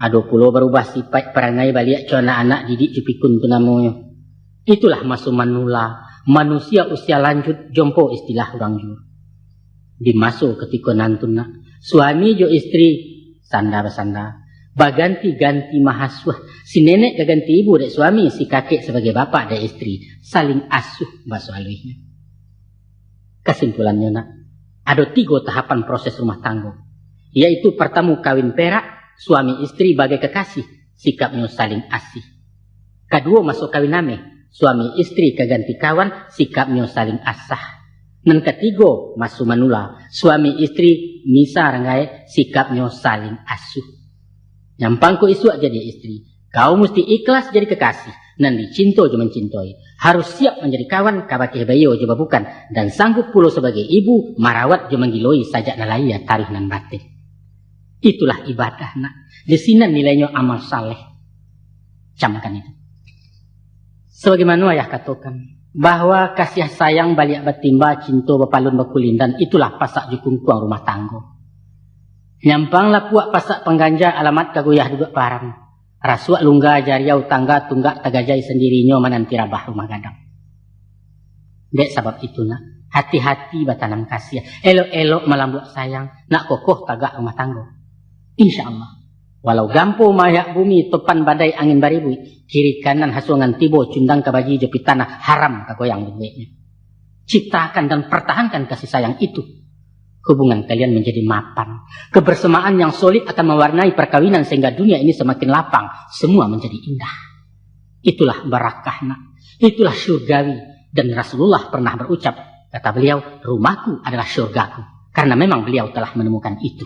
Ado pulo berubah sifat perangai balik ke anak-anak didik jupikun tu namanya. Itulah masuk manula, manusia usia lanjut jompo istilah orang jur. Dimasuk ketika nantuna, suami jo istri sanda-besanda. Baganti-ganti mahaswah, si nenek keganti ibu dek suami, si kakek sebagai bapak dek istri. Saling asuh bahasa alihnya. Kesimpulannya nak. Ada 3 tahapan proses rumah tangga. Yaitu pertama kawin perak, suami istri bagai kekasih, sikapnya saling asih. Kedua masuk kawin nameh, suami istri keganti kawan, sikapnya saling asah. Dan ketiga masuk manula, suami istri misa rangai, sikapnya saling asuh. Nyampang ko isu jadi istri, kau mesti ikhlas jadi kekasih. Dan dicinto jo mencintai. Harus siap menjadi kawan kabakih bayo jo bukan. Dan sanggup pulo sebagai ibu marawat jo menggiloi sajak nalaya tarikh nan batin. Itulah ibadah nak. Di sini nilainya amal saleh. Camkan itu. Sebagaimana ayah katakan bahwa kasih sayang balik batimba cinto bapalun bakulindan itulah pasak jukung kuang rumah tangga. Nyampanglah puak pasak pengganja alamat kagoyah duduk parang. Rasuak lungga jariau tangga tunggak tagajai sendirinya menanti rabah rumah gadang. Dek sebab itu nak, hati-hati batanam kasih. Elok-elok melambut sayang, nak kokoh tagak rumah tangga. InsyaAllah. Walau gampo mayak bumi topan badai angin baribui, kiri kanan hasungan tibo cundang kabaji jepi tanah haram kagoyang duitnya. Ciptakan dan pertahankan kasih sayang itu. Hubungan kalian menjadi mapan. Kebersamaan yang solid akan mewarnai perkawinan sehingga dunia ini semakin lapang. Semua menjadi indah. Itulah barakahna. Itulah syurgawi. Dan Rasulullah pernah berucap, kata beliau, rumahku adalah syurgaku. Karena memang beliau telah menemukan itu.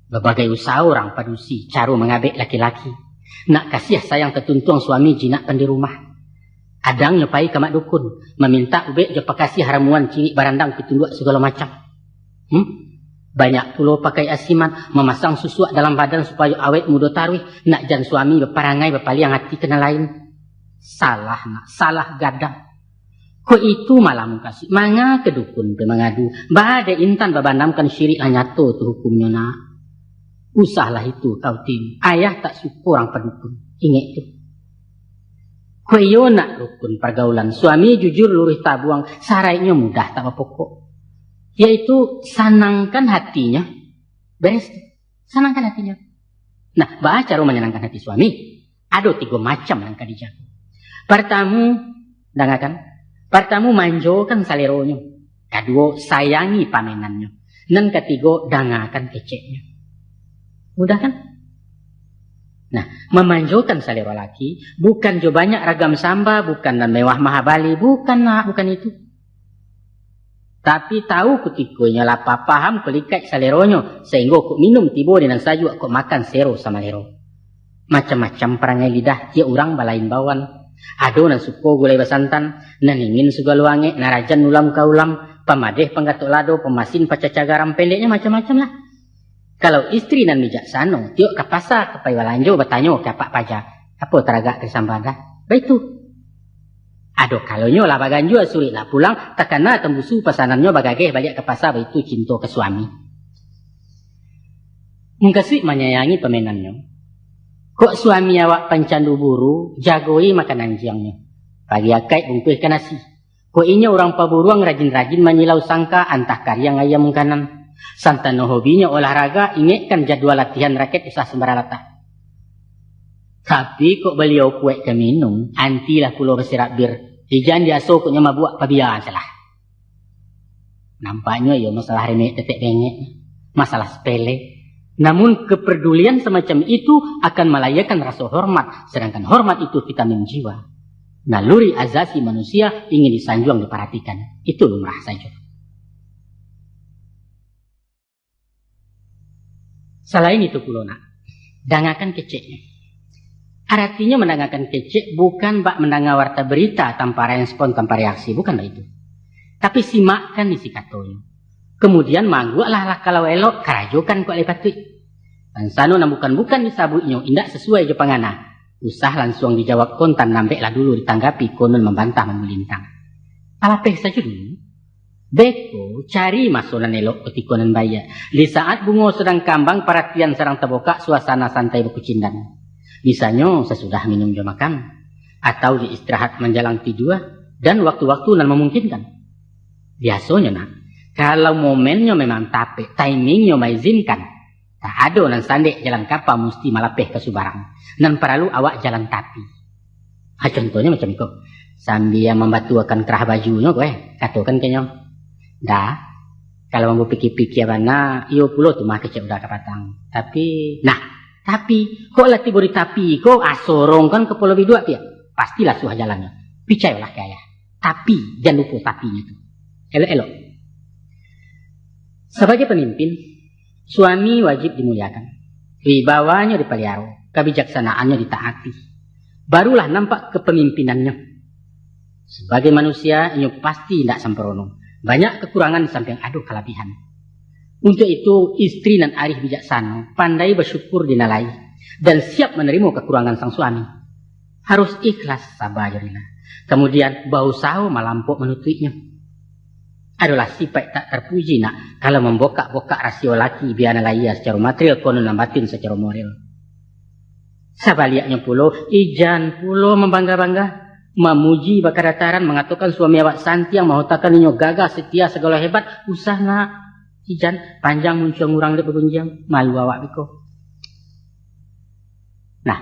Berbagai usaha orang padusi, caru mengabek laki-laki. Nak kasih sayang ketuntung suami jinakkan di rumah. Adang nyopai ke mak dukun, meminta ubek jopa kasih haramuan cilik barandang pitunduk segala macam. Banyak pula pakai asiman, memasang susuak dalam badan supaya awet muda tarwih, nak jan suami berparangai berpaliang hati kena lain. Salah nak, salah gadang. Ko itu malah mengkasih, manga ke dukun mengadu, bade intan babandamkan syirik nyato tu hukumnya nak. Usahlah itu kau tim, ayah tak suka orang pedukun, ingat tu. Ko iyo nak rukun pergaulan, suami jujur lurih tabuang, sarainya mudah tak apa-pokok. Yaitu sanangkan hatinya, beres, sanangkan hatinya. Nah, baca cara menyenangkan hati suami, ada 3 macam yang kau dijaga. Pertama, dangakan. Pertama, manjokan saleronya. Kedua, sayangi pamenannya. Dan ketiga, dangakan keceknya. Mudah kan? Nah, memanjokan salero laki, bukan jo banyak ragam samba, bukan dan mewah mahabali, bukan itu. Tapi tahu ketikonya lah paham kelikai saleronya, sehingga kok minum tibo dengan saju, kok makan sero sama lero. Macam-macam perangai lidah, dia orang balain bawan. Ado nan suko gulai basantan, nan ingin suga luange, narajan ulam kaulam, pamadeh penggatok lado, pemasin pacaca garam pendeknya macam-macam lah. Kalau istri nan bijaksana, tiok ke pasar, ke paywalanjo, bertanya ke pak pajak, apa teragak ke sambada? Baitu. Ado kalonyo lah baganjo suri lah pulang, takana tembusu pesanannya bagageh balik ke pasar, baitu cinta ke suami. Mengkasih menyayangi pemenannya. Kok suami awak pancandu buru, jagoi makanan jiangnya. Pagi akai bungkuih ke nasi. Kok inya orang paburuang rajin-rajin menyilau sangka antah karyang ayam mengkanan. Santano hobinya olahraga, ingatkan jadwal latihan raket usah sembaralata. Tapi kok beliau kuek ke minum, antilah pulau bersirak bir. Dijan dia sokoknya mabuak pabian salah. Nampaknya ya masalah remeh tetek bengek. Masalah sepele. Namun kepedulian semacam itu akan melayakan rasa hormat. Sedangkan hormat itu vitamin jiwa. Naluri azasi manusia ingin disanjung diperhatikan. Itu lumrah saja. Selain itu pula nak, dangakan keceknya. Artinya mendangakan kecek bukan bak mendengar warta berita tanpa respon, tanpa reaksi. Bukanlah itu. Tapi simakkan isi katanya. Kemudian mangguaklah lah kalau elok, kerajokan kok lepatui. Dan sano na bukan disabuknya, indak sesuai je pangana. Usah langsung dijawab kontan, nambeklah dulu ditanggapi, konon membantah memulintang. Alapeh saja dulu. Beko cari masulan elok ketikonan bayar. Di saat bunga sedang kambang, perhatian serang terbuka, suasana santai berkucindan. Bisanya sesudah minum jam makan, atau di istirahat menjelang tidur, dan waktu-waktu nan memungkinkan. Biasanya nak, kalau momennya memang tape, timingnya mengizinkan, tak ada nan sandek jalan kapal mesti malapeh ke Subarang. Nan perlu awak jalan tapi. Contohnya macam itu. Sambil membatuakan kerah bajunya gue, katakan kayaknya. Dah, kalau mau pikir-pikir mana, iyo pulau tu mah kecil udah kapatang. Tapi, kok latih beri tapi, kok asorong kan ke pulau bidua pia. Pastilah suah jalannya. Picayolah kaya. Tapi, jangan lupa tapinya tu. Elok-elok. Sebagai pemimpin, suami wajib dimuliakan. Wibawanya dipelihara, kebijaksanaannya ditaati. Barulah nampak kepemimpinannya. Sebagai manusia, ini pasti tidak sempurna. Banyak kekurangan samping ada kelebihan. Untuk itu, istri dan arif bijaksana, pandai bersyukur dinalai, dan siap menerima kekurangan sang suami. Harus ikhlas sabar jadilah. Kemudian, berusaha melampau menutupinya. Adalah sifat tak terpuji nak kalau membokak-bokak rasio laki biar nalaya secara material konon batin secara moral. Sebaliknya pulo ijan pulo membangga-bangga, memuji bakar dataran, mengatakan suami awak santi yang mahutakan inyo gagah setia segala hebat, usah nak Ijan panjang muncul ngurang dek begunjang malu awak biko. Nah,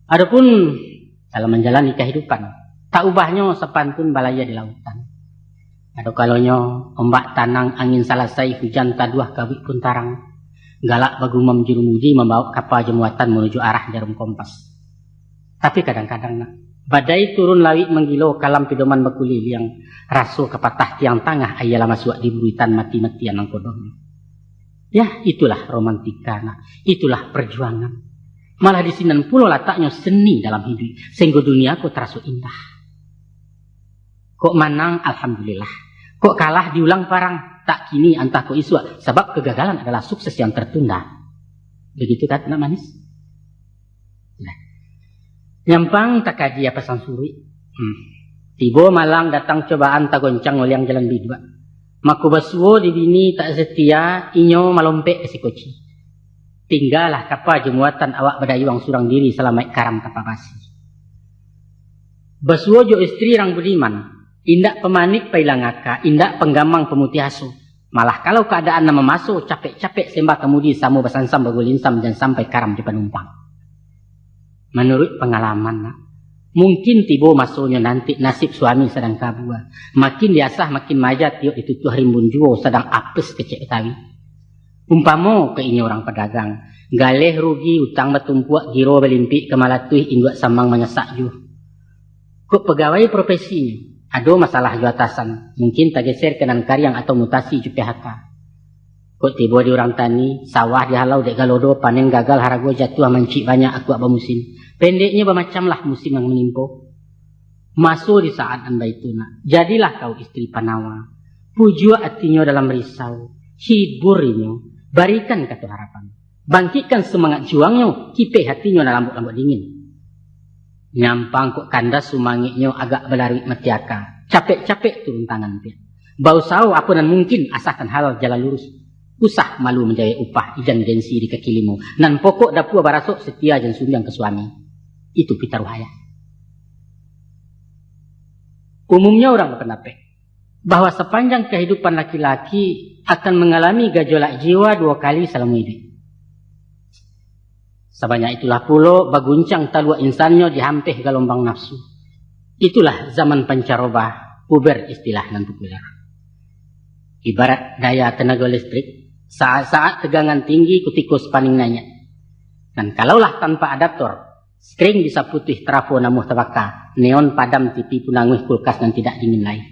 adapun dalam menjalani kehidupan, tak ubahnya sepantun balaya di lautan. Ada kalonyo ombak tanang angin salasai hujan taduah kabik pun tarang. Galak bagumam jurumuji membawa kapal jemuatan menuju arah jarum kompas. Tapi kadang-kadang nak badai turun lawik menggilo kalam pedoman bekulil yang raso kepatah tiang tangah ayalah masuk di buritan mati-matian ang kodong. Ya itulah romantika nak, itulah perjuangan. Malah di sini pula letaknya seni dalam hidup sehingga dunia kok terasa indah. Kok menang alhamdulillah, kok kalah diulang parang tak kini antah kok isu sebab kegagalan adalah sukses yang tertunda. Begitu kan nak manis? Nah. Nyampang tak kaji apa sang suri. Tiba malang datang cobaan tak goncang oleh yang jalan bidua. Maku basuo di bini tak setia inyo malompek ke sikoci. Tinggallah kapal jemuatan awak badayuang surang diri selama karam kapal basi. Basuo jo istri rang budiman. Indak pemanik pailangaka, indak penggamang pemutih asu. Malah kalau keadaan nama masuk capek-capek sembah kemudi samu basansam bagulinsam dan sampai karam di penumpang. Menurut pengalaman, mungkin tiba masuknya nanti nasib suami sedang kabua. Makin diasah makin majat tiuk ditutuh rimbun juo sedang apes kecek betawi. Umpamo ke ini orang pedagang, galeh rugi utang betumpuak giro belimpik kemalatuh induak samang menyesak juh. Kok pegawai profesinya, ada masalah ju atasan, mungkin tak geser kenan karyang atau mutasi ju PHK. Kok tiba di orang tani, sawah dihalau dek galodo, panen gagal harago jatuh mancik banyak aku abah musim. Pendeknya bermacamlah musim yang menimpo. Masuk di saat anda itu nak. Jadilah kau istri panawa. Puju hatinya dalam risau. Hiburinya. Barikan kata harapan. Bangkitkan semangat juangnya. Kipe hatinya dalam lambut-lambut dingin. Nyampang kok kandas sumangitnya agak berlari metiaka. Capek-capek turun tangan dia. Bau saw apa dan mungkin asalkan halal jalan lurus. Usah malu menjaya upah ijan gengsi di kaki limu. Nan pokok dapua barasok setia jan sumbiang ke suami. Itu pitaruhaya. Umumnya orang berpendapat bahwa sepanjang kehidupan laki-laki akan mengalami gejolak jiwa 2 kali selama hidup. Sebanyak itulah pula baguncang talua insannya dihampih gelombang nafsu. Itulah zaman pancaroba, puber istilah nan populer. Ibarat daya tenaga listrik, saat-saat tegangan tinggi kutikus paning nanya. Dan kalaulah tanpa adaptor, skring bisa putih trafo namuh tabaka, neon padam TV punanguh kulkas dan tidak dingin lain.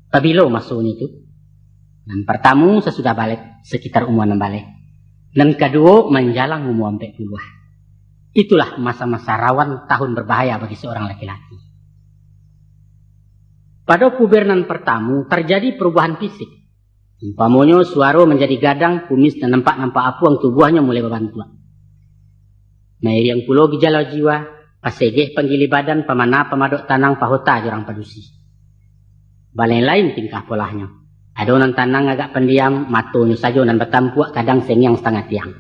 Pabilo masuknya itu. Dan pertama sesudah balik, sekitar umuan balik. Dan kedua menjalang umur sampai puluh. Itulah masa-masa rawan tahun berbahaya bagi seorang laki-laki. Pada pubernan pertama terjadi perubahan fisik. Umpamanya suara menjadi gadang, kumis dan nampak-nampak apuang tubuhnya mulai berbantuan. Mair yang pulau gejala jiwa, pasegeh panggili badan, pemana pemadok tanang, pahota jorang padusi. Balai lain tingkah polahnya. Adonan tanang agak pendiam, matonya saja dan betampuak kadang sengyang setengah tiang.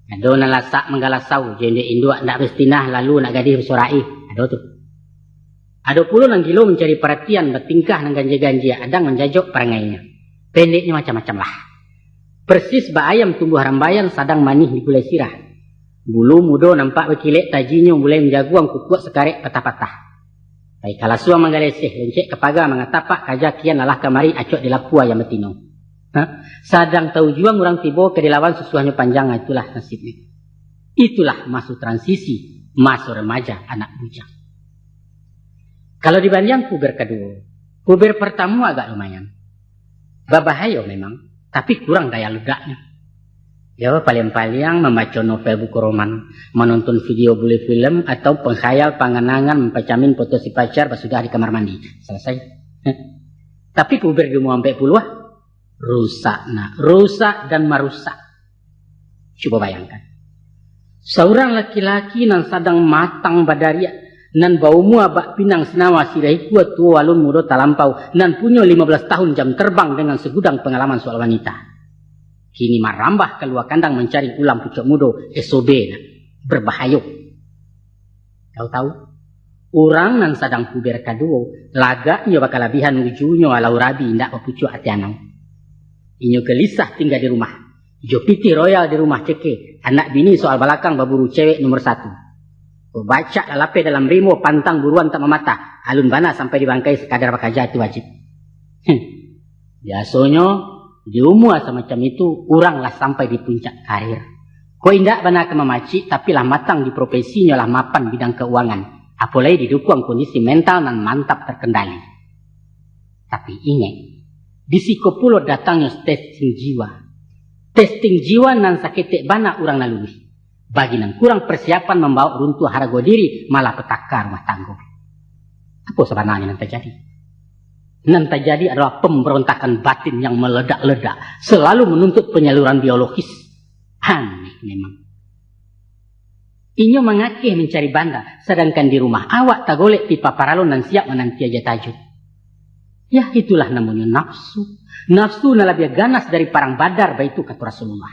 Adonan lasak menggalasau, jende induk nak bestinah lalu nak gadih bersorai. Ada tu. Ada pula nang gilo mencari perhatian, bertingkah nang ganja-ganja, adang menjajok perangainya. Pendeknya macam-macam lah. Persis ba ayam tumbuh rambayan sadang manih di gulai sirah. Bulu mudo nampak berkilet tajinya mulai menjaguang kukuak sekarek patah-patah. Baik kalau suang menggaleseh, lencek kepaga mengatapak kajak kian lalah kemari acok di lapua yang betino. Sadang tahu juang orang tiba ke dilawan sesuahnya panjang, itulah nasibnya. Itulah masuk transisi, masuk remaja, anak bujang. Kalau dibanding puber kedua, puber pertama agak lumayan. Babahaya memang, tapi kurang daya ledaknya. Ya paling-paling membaca novel buku roman, menonton video bule film, atau penghayal panganangan mempacamin foto si pacar pas sudah di kamar mandi. Selesai. Tapi puber di umur 40 rusak, rusak dan merusak. Coba bayangkan. Seorang laki-laki yang sedang matang badaria, nan baumu abak pinang senawa sirai kuat tua walun mudo talampau, nan punya 15 tahun jam terbang dengan segudang pengalaman soal wanita. Kini marambah keluar kandang mencari ulam pucuk mudo SOB berbahaya. Kau tahu? Orang nan sedang puber kedua, lagaknya bakal lebihan ujungnya alau rabi ndak pucuk hati anang. Inyo gelisah tinggal di rumah. Jo piti royal di rumah ceke. Anak bini soal balakang baburu cewek nomor 1. Ko baca lalape dalam rimo pantang buruan tak memata. Alun bana sampai dibangkai sekadar bakaja itu wajib. Biasanya di umur semacam itu uranglah sampai di puncak karir. Ko indak bana ke memaci tapi lah matang di profesinya lah mapan bidang keuangan. Apalagi didukung kondisi mental dan mantap terkendali. Tapi ingat, bisiko pulo datangnya testing jiwa. Testing jiwa nan saketek bana urang nalui. Bagi nan kurang persiapan membawa runtuh harga diri malah petaka rumah tangga. Apa sebenarnya nan terjadi? Nan terjadi adalah pemberontakan batin yang meledak-ledak. Selalu menuntut penyaluran biologis. Aneh memang. Inyo mengakeh mencari banda. Sedangkan di rumah awak tak golek pipa paralon dan siap menanti aja tajud. Ya itulah namanya nafsu. Nafsu na lebih ganas dari parang badar baitu kata Rasulullah.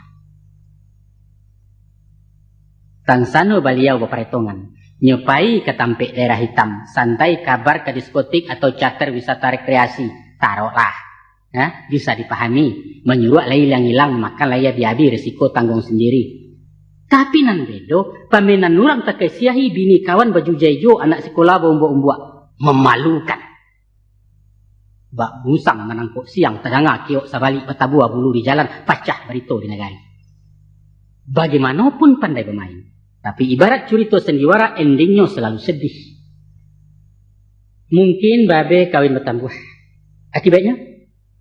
Tansano baliau beperetongan. Nyopai ke tampek daerah hitam. Santai kabar ke diskotik atau charter wisata rekreasi. Taruhlah. Bisa dipahami. Menyuruh lai yang hilang makan laya biabi resiko tanggung sendiri. Tapi nan bedo. Pamenan nurang tak kesiahi bini kawan baju jaijo anak sekolah bombo-ombuak. Memalukan. Bak busang menangkuk siang tadanga kiok sabalik betabua bulu di jalan pacah berito di negari. Bagaimanapun pandai bermain. Tapi ibarat curito sendiwara endingnya selalu sedih. Mungkin babe kawin bertambuh. Akibatnya,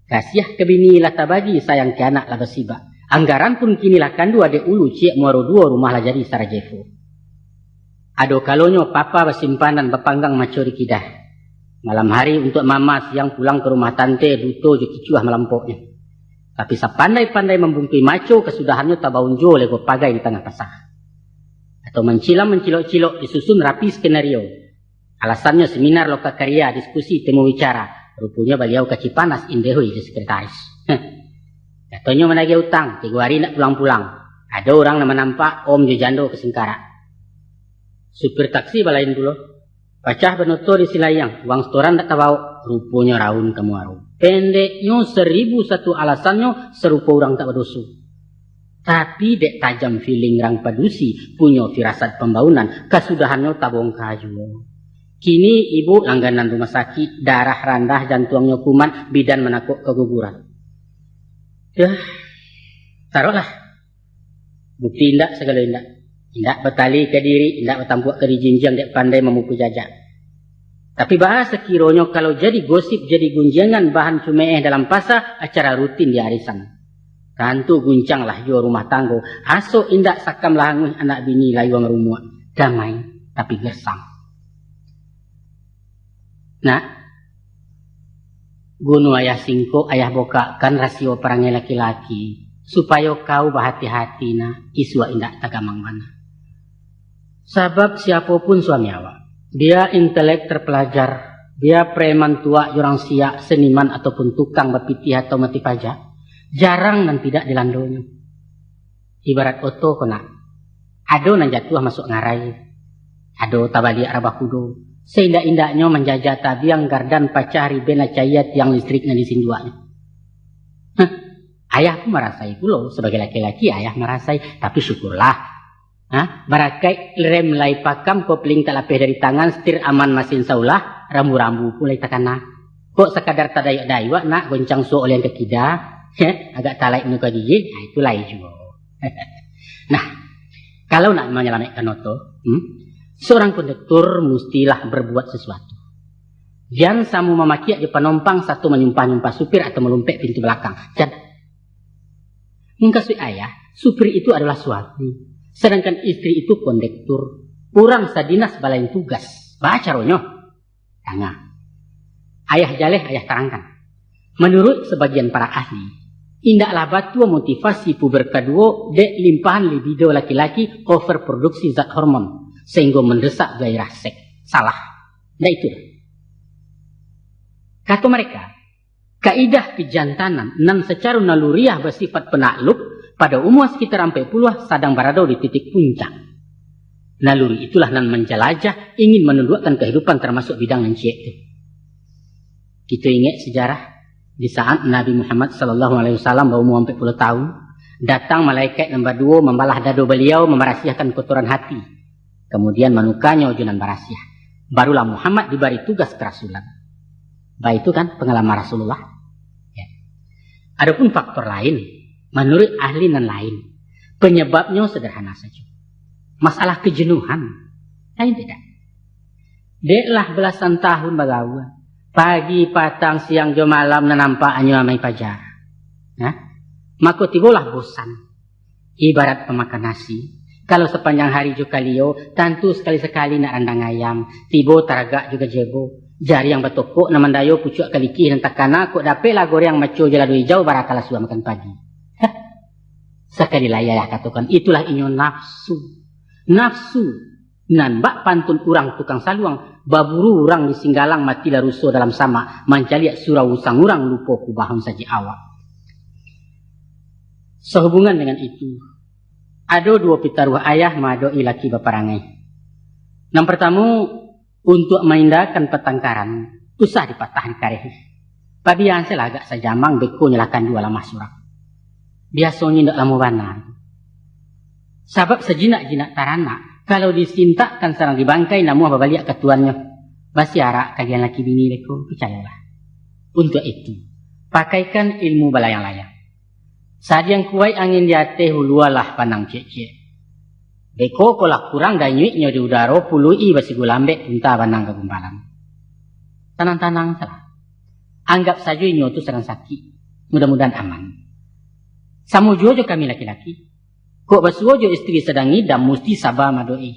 kasiah ke bini lah tabagi sayang ke anak lah bersiba. Anggaran pun kini lah kandu adek ulu ciek muaro 2 rumah lah jadi Sarajevo. Ado kalonyo papa bersimpanan berpanggang maco di kidah. Malam hari untuk mama siang pulang ke rumah tante duto jo kicuah melampoknya. Tapi sepandai-pandai membungkui maco kesudahannya tabaunjo lego pagai di tengah pasar. Atau mencilok-cilok disusun rapi skenario. Alasannya seminar loka karya, diskusi, temu bicara. Rupanya beliau kaki panas indehui di sekretaris. Katanya menagih utang, 3 hari nak pulang-pulang. Ada orang nama nampak om jojando ke Singkara. Supir taksi balain dulu. Pacah benoto di silayang, uang setoran tak tahu, rupanya raun kamu aru. Pendeknya 1001 alasannya serupa orang tak berdosu. Tapi dek tajam feeling rang padusi, punya firasat pembangunan, kesudahannya tabung kaju. Kini ibu langganan rumah sakit, darah rendah, jantungnya kuman, bidan menakut keguguran. Taruhlah. Bukti indak segala indak. Tidak bertali ke diri, tidak bertampuk ke dijinjang, tidak pandai memupuk jajak. Tapi bahasa kironya kalau jadi gosip, jadi gunjangan bahan cumeeh dalam pasar, acara rutin di arisan. Tentu guncang lah jo rumah tanggo. Aso indak sakam lahanguh anak bini layuang rumah. Damai, tapi gersang. Nah, gunu ayah singko, ayah boka kan rasio perangnya laki-laki. Supaya kau berhati-hati na, iswa indak tagamang mana. Sebab siapapun suami awak, dia intelek terpelajar, dia preman tua, orang siak, seniman ataupun tukang berpitih atau mati pajak, jarang dan tidak dilandonya. Ibarat oto kena, ado nan jatuh masuk ngarai, ado tabali arabah kudo, seindak-indaknya menjajah tabiang gardan pacari bena cayat yang listriknya disinduaknya. Ayah pun merasai pulau, sebagai laki-laki ayah merasai, tapi syukurlah. Barakai rem lai pakam kopling tak lapeh dari tangan setir aman masin saulah rambu-rambu pulai takana. Kok sekadar tadayak daiwa nak goncang so oleh yang kekida agak talai nuka gigi, itu lai juga. Nah, kalau nak menyelamatkan oto, seorang konduktor mestilah berbuat sesuatu. Jangan samu memaki di penumpang satu menyumpah-nyumpah supir atau melumpek pintu belakang. Jangan. Mengkasui ayah, supir itu adalah suami. Sedangkan istri itu kondektur. Kurang sadinas balain tugas. Baca ronyo. Tengah. Ayah jaleh, ayah terangkan. Menurut sebagian para ahli, indaklah batu motivasi puber kedua dek limpahan libido laki-laki overproduksi zat hormon. Sehingga mendesak gairah seks. Salah. Nah itu. Kata mereka, kaidah kejantanan nan secara naluriah bersifat penakluk pada umur sekitar 40 sedang berada di titik puncak. Naluri itulah nan menjelajah, ingin menundukkan kehidupan termasuk bidang encik itu. Kita ingat sejarah Di saat Nabi Muhammad SAW baru umur 40 tahun, datang malaikat nombor 2 membalah dado beliau, memerahsiakan kotoran hati. Kemudian menukanya ujunan barasiah. Barulah Muhammad diberi tugas kerasulan. Baik itu kan pengalaman Rasulullah. Ya. Adapun faktor lain, menurut ahli nan lain, penyebabnya sederhana saja. Masalah kejenuhan. Lain tidak. Deklah belasan tahun bagawa. Pagi, patang, siang, jo malam nampaknya amai pajar. Nah, maka tibalah bosan. Ibarat pemakan nasi. Kalau sepanjang hari juga kalio, tentu sekali-sekali nak randang ayam. Tiba taragak juga jebo. Jari yang bertokok na mandayo pucuk kalikih dan takana kok dapatlah goreng maco jeladu hijau barakala suah makan pagi. Sekali layah katakan itulah inyo nafsu. Nafsu. Nan bak pantun urang tukang saluang, baburu urang di singgalang mati laruso dalam sama, mancaliak surau usang urang lupa kubahun saja awak. Sehubungan dengan itu, ada 2 pitaruh ayah madoi laki baparangai. Yang pertama, untuk mengindahkan pertengkaran, usah dipatahan kareh. Pabian saya agak sajamang beko nyalakan 2 lamah surak. Biasanya tidak lama benar. Sebab sejinak-jinak taranak, kalau disintakkan sarang dibangkai, namun babaliak ketuannya. Basi arak kalian laki bini leko, percayalah. Untuk itu, pakaikan ilmu balayang-layang. Saat yang kuai angin di hati hulualah panang cek-cek. Beko kolak kurang dan nyuiknya di udara pului basi gulambek punta panang kegumpalan. Tanang-tanang salah. Anggap saja ini itu serang sakit. Mudah-mudahan aman. Samu jojo kami laki-laki. Kok basuojo istri sedang ngidam mesti sabar madoi.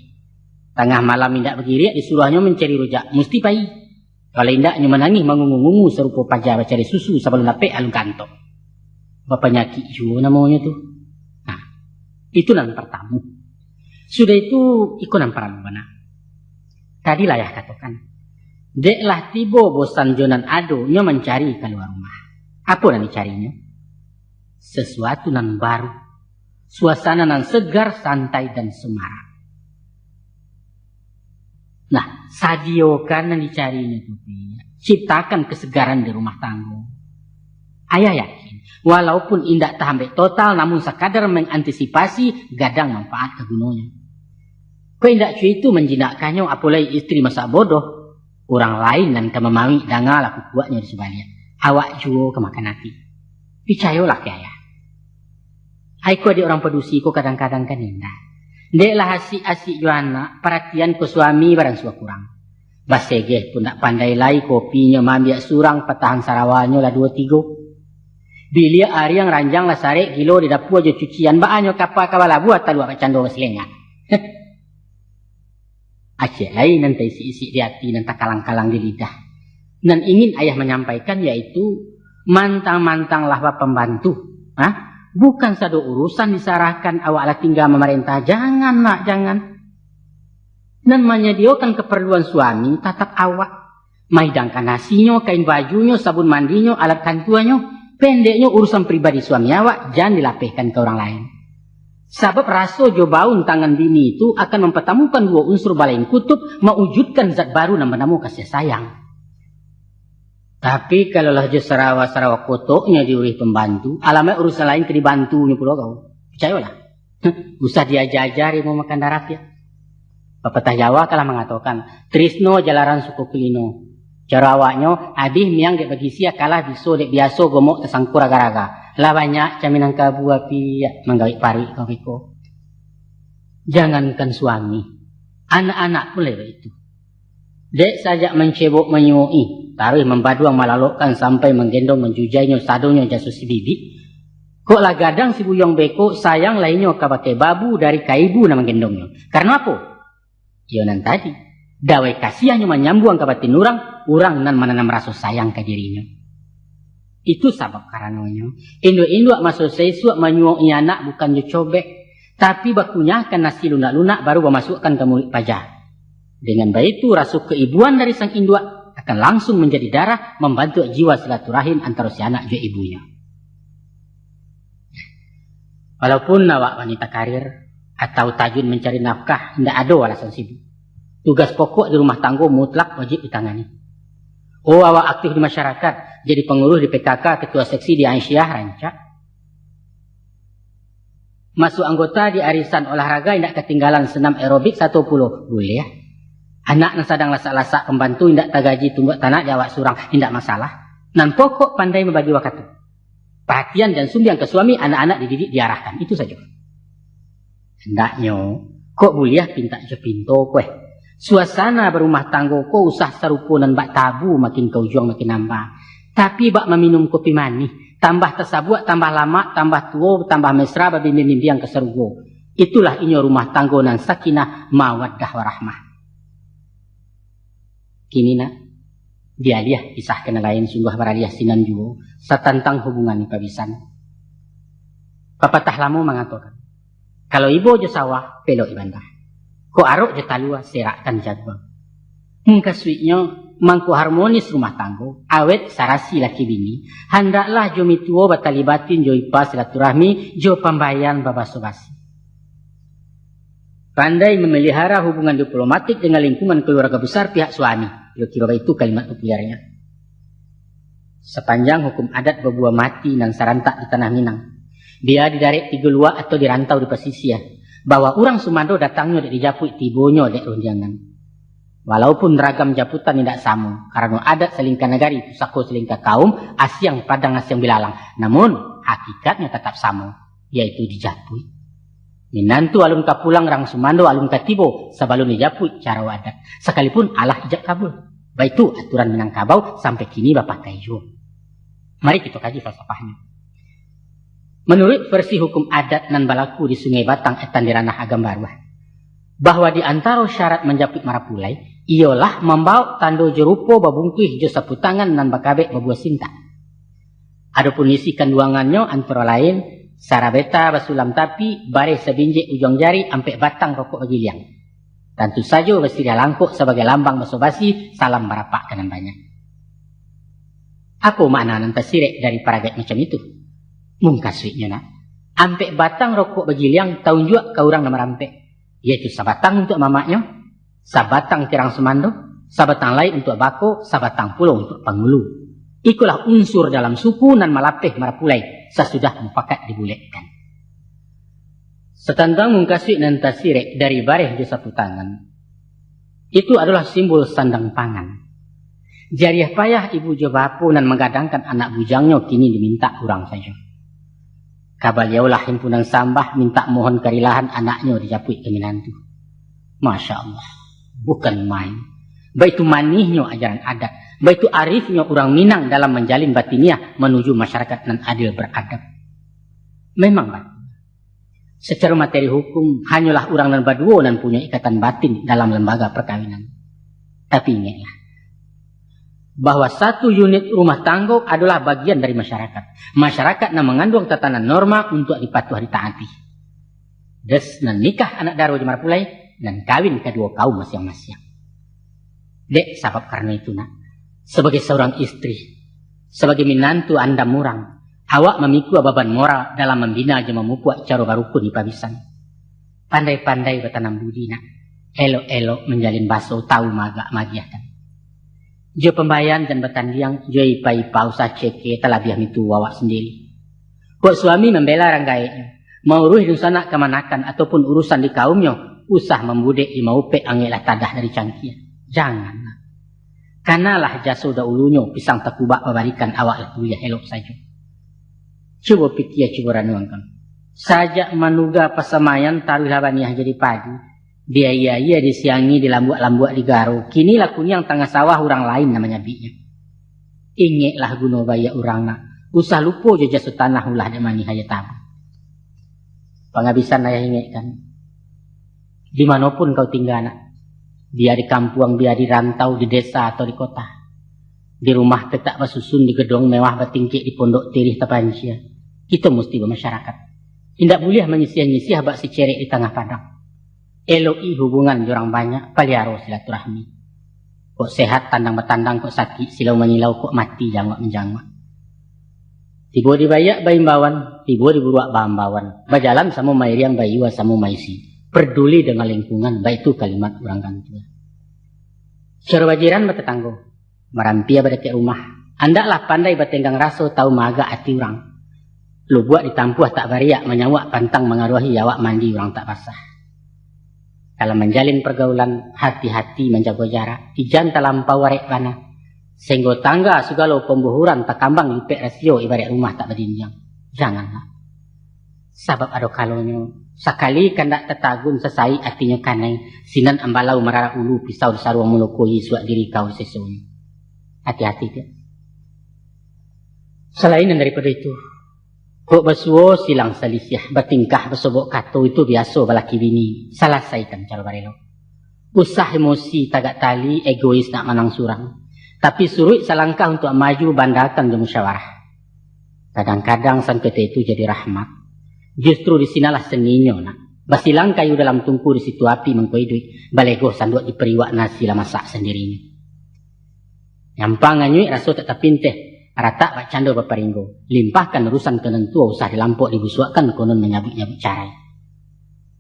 Tengah malam indak bergiriak disuruhnya mencari rujak. Mesti pai. Kalau indaknya menangis mengungu-ungu serupa pajar cari susu sebelum dapet alun kantong. Bapaknya Kijo namanya tuh. Nah, itu yang pertama. Sudah itu ikut namparan mana. Tadi lah ya katakan. Deklah tiba bosan jonan ado nya mencari keluar rumah. Apa yang dicarinya? Sesuatu nan baru. Suasana nan segar, santai dan semarak. Nah, sadio kan yang dicarinya tuh. Ciptakan kesegaran di rumah tangga. Ayah yakin, walaupun indak tahambe total, namun sekadar mengantisipasi gadang manfaat kegunanya. Kau indak cuy itu menjinakkannya apalagi istri masa bodoh. Orang lain dan kemamami dangal laku kuatnya di sebaliknya. Awak juga kemakan hati. Picayolah ke ayah. Aku ada orang pedusi ko kadang-kadang kan indah. Deklah asik-asik juana perhatian ke suami barang suah kurang. Basegeh pun tak pandai lai kopinya mambiak surang petahan sarawanya lah 2-3. Bilia hari yang ranjang lah sarek kilo di dapur aja cucian baanyo kapal-kapal buat talu apa cando selenga. Aceh lain nanti isi-isi di hati nanti kalang-kalang di lidah. Dan ingin ayah menyampaikan yaitu mantang-mantang lah pembantu. Hah? Bukan satu urusan diserahkan awaklah tinggal memerintah. Jangan nak, jangan. Dan menyediakan keperluan suami, tatap awak. Maidangkan nasinya, kain bajunya, sabun mandinya, alat kantuannya. Pendeknya urusan pribadi suami awak, jangan dilapihkan ke orang lain. Sebab raso jobaun tangan bini itu akan mempertemukan 2 unsur balain kutub, mewujudkan zat baru dan menemu kasih sayang. Tapi kalau lah sarawa-sarawa kotoknya diurih pembantu, alamnya urusan lain ke dibantunya pula kau. Percayalah. Usah diajari mau makan darat ya. Pepatah Jawa kalah mengatakan, Trisno jalaran suku kulino. Cara awaknya, abih miang dek bagi sia kalah biso dek biaso gomok tesangkur agar-agar. Lah banyak caminang kabu api ya, menggawik pari kau piko. Jangankan suami, anak-anak pun lewat itu. Dek saja mencebok menyui. Taruh membaduang malalokkan sampai menggendong menjujainya sadonya jasus si bibi. Kok lah gadang si buyong beko sayang lainnya kabake babu dari kaibu na menggendongnya. Karena apa? Yonan tadi. Dawai kasihannya menyambung kabatin urang nan menanam rasa sayang ke dirinya. Itu sebab karenanya. Indo-indo masuk sesuak menyuai anak bukan cobek. Tapi bakunyakan nasi lunak-lunak baru memasukkan ke mulut pajak. Dengan baik itu rasuk keibuan dari sang induk akan langsung menjadi darah membantu jiwa silaturahim antara si anak dan ibunya. Walaupun awak wanita karir atau tajun mencari nafkah, tidak ada alasan sibuk. Tugas pokok di rumah tangga mutlak wajib ditangani. Oh, awak aktif di masyarakat, jadi pengurus di PKK, ketua seksi di Aisyah, rancak. Masuk anggota di arisan olahraga, tidak ketinggalan senam aerobik 10, boleh ya. Anak yang sedang lasak-lasak pembantu, tidak tagaji tumbuk tanah, jawab surang, tidak masalah. Nan pokok pandai membagi waktu. Perhatian dan sumbiang ke suami, anak-anak dididik diarahkan, itu saja. Hendaknya, kok boleh pinta je pinto kue. Suasana berumah tangga kok usah serupa dan bak tabu makin kau juang makin nambah. Tapi bak meminum kopi manis, tambah tersabuak, tambah lama, tambah tua, tambah mesra, babi-mimpi yang keserugo. Itulah inyo rumah tangga nan sakinah, mawaddah warahmah. Kini nak, dia kisah kena lain sungguh beraliah sinan juga, setentang hubungan pabisan. Pepatah lama mengatakan, kalau ibu je sawah, pelok ibantah. Ko arok je talua, serakkan jadwal. Mengkasuiknya, mangku harmonis rumah tanggo, awet sarasi laki bini, hendaklah jo mituo batalibatin jo ipa silaturahmi, jo pembayan babasobasi. Pandai memelihara hubungan diplomatik dengan lingkungan keluarga besar pihak suami. Kira-kira itu kalimat populernya. Sepanjang hukum adat berbuah mati dan sarantak di tanah Minang. Dia didarik di Gelua atau dirantau di pesisir. Bahwa orang Sumando datangnya di Japui tibonya di runjangan. Walaupun ragam japutan tidak sama. Karena adat selingkah negari, pusako selingkah kaum, asyang padang asyang bilalang. Namun hakikatnya tetap sama. Yaitu di Japui. Minantu alun kapulang rang Sumando alun katibo sebelum dijapui cara adat. Sekalipun Allah ijak kabul. Baik itu aturan Minangkabau sampai kini Bapak Kaijo. Mari kita kaji falsafahnya. Menurut versi hukum adat nan balaku di Sungai Batang etan di ranah Agam Baruah. Bahwa di antara syarat menjaput marapulai ialah membawa tando jerupo babungkuih jo sapu tangan nan bakabe babuah sinta. Adapun isi kandungannya antara lain sarabeta basulam tapi, bare sebinjek ujung jari, ampe batang rokok bagiliang. Tentu saja bersedia langkuk sebagai lambang basa-basi, salam barapak kanan banyak. Apa makna nan tersirek dari paragat macam itu? Mungkaswiknya nak. Ampe batang rokok bagiliang, tahun juga ke orang nama rampe. Yaitu sabatang untuk mamaknya, sabatang tirang semando, sabatang lain untuk bako, sabatang pulau untuk pangulu. Ikulah unsur dalam suku nan malapeh marapulai sesudah mufakat dibuletkan. Setandang mungkasih nan tasirek dari bareh di sapu tangan. Itu adalah simbol sandang pangan. Jariah payah ibu jobapu nan menggadangkan anak bujangnya kini diminta kurang saja. Kabaliaulah himpunan sambah minta mohon kerilahan anaknya dijapui ke Minantu. Masya Allah, bukan main. Baik itu manihnya ajaran adat. Baik itu arifnya orang Minang dalam menjalin batiniah menuju masyarakat nan adil beradab. Memang batin. Secara materi hukum, hanyalah orang nan baduo nan punya ikatan batin dalam lembaga perkawinan. Tapi ingatlah, bahwa satu unit rumah tangga adalah bagian dari masyarakat. Masyarakat nan mengandung tatanan norma untuk dipatuh ditaati. Des nan nikah anak daro jemar pulai, dan kawin kedua kaum masing-masing. Dek, sebab karena itu nak. Sebagai seorang istri, sebagai minantu anda murang, awak memikul beban moral dalam membina jema mupuak cara barukun di pabisan. Pandai-pandai bertanam budi nak, elok-elok menjalin baso tahu magak magiahkan. Jo pembayan dan bertandiang, jo ipa-ipa usah ceke telah biar itu awak sendiri. Buat suami membela ranggainya, mau ruh di sana kemanakan ataupun urusan di kaumnya, usah membudek di maupe angelah tadah dari cangkia. Jangan nak. Kanalah jasa dahulunya pisang tekubak memberikan awak lepuya elok saja. Coba pikir coba ranuangkan. Sajak manuga pasamayan taruh labaniah jadi padi. Dia iya disiangi di lambuk-lambuk di garo. Kini lakunya yang tengah sawah orang lain namanya binya. Ingatlah guna baya orang nak. Usah lupa je jasa tanah ulah demani haya tabu. Penghabisan ayah ingatkan. Dimanapun kau tinggal nak. Dia di kampung, dia di rantau, di desa atau di kota. Di rumah tetap bersusun, di gedung mewah bertingkik, di pondok tirih terpancia. Kita mesti bermasyarakat. Tidak boleh menyisih-nyisih bak si cerek di tengah padang. Eloi hubungan orang banyak, paliaro silaturahmi. Kok sehat tandang bertandang, kok sakit, silau menyilau, kok mati jangwak menjangwak. Tiba dibayak baimbawan, tiba diburuak bahambawan. Berjalan sama mairiang bayiwa sama maisi. Peduli dengan lingkungan, baik itu kalimat orang kantua. Cara wajiran bertetanggo. Marampia pada ke rumah. Andaklah pandai batenggang raso tahu maga hati orang. Lu buat ditampuh tak bariak menyawak pantang mengaruhi awak mandi orang tak basah. Kalau menjalin pergaulan, hati-hati menjaga jarak. Ijan terlampau warek pana. Sehingga tangga segala pembuhuran tak kambang lipek rasio ibarat rumah tak berdinjang. Janganlah. Sabab ada kalonyo. Sekali kandak tetagun sesai artinya kanai. Sinan ambalau marara ulu pisau disaruang mulukui suak diri kau sesuai. Hati-hati dia. Selain daripada itu, kok bersuo silang selisih, bertingkah bersobok kato itu biasa balaki bini. Selesaikan cara barelo. Usah emosi tagak tali, egois nak menang surang. Tapi suruh selangkah untuk maju bandakan ke musyawarah. Kadang-kadang sangketa itu jadi rahmat. Justru di sinalah seninya nak. Basilang kayu dalam tungku di situ api mengkoidui. Balego sanduk diperiwak nasi lah masak sendirinya. Nyampang nganyui raso tetap pinteh. Rata bak cando baparinggo. Limpahkan urusan kenentua usah dilampok dibusuakan konon menyabik-nyabik carai.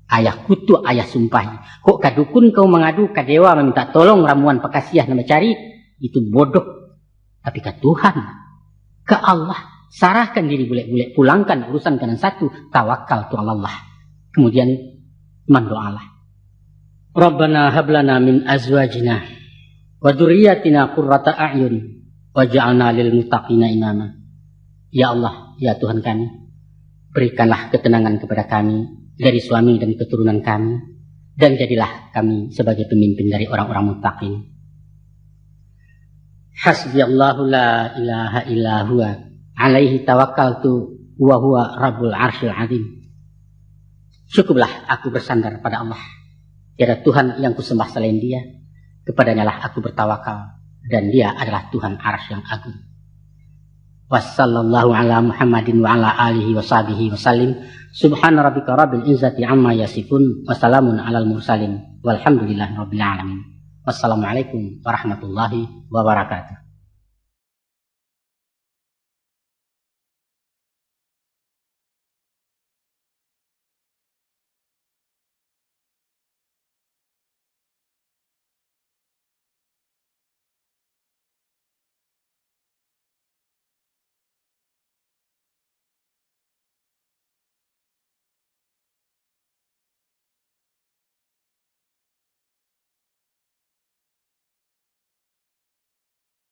Ayah kutu ayah sumpahi. Kok kadukun kau mengadu ke dewa meminta tolong ramuan pekasiah nama cari. Itu bodoh. Tapi ke Tuhan. Ke Allah. Sarahkan diri bulet-bulet. Pulangkan urusan kanan satu. Tawakal tu Allah. Kemudian mendoalah. Rabbana hablana min azwajina. Wa dzurriyyatina qurrata a'yun waj'alna lil muttaqina imama. Ya Allah, ya Tuhan kami, berikanlah ketenangan kepada kami dari suami dan keturunan kami dan jadilah kami sebagai pemimpin dari orang-orang muttaqin. Hasbiyallahu la ilaha illa huwa alaihi tawakkaltu wa huwa rabbul arsyil azim. Cukuplah aku bersandar pada Allah. Tiada Tuhan yang kusembah selain Dia. Kepadanya lah aku bertawakal dan Dia adalah Tuhan arsy yang agung. Wassallallahu ala Muhammadin wa ala alihi wa sahbihi wa sallim. Subhana rabbika rabbil izzati amma yasifun. Wassalamun alal mursalin. Walhamdulillahi rabbil alamin. Wassalamualaikum warahmatullahi wabarakatuh.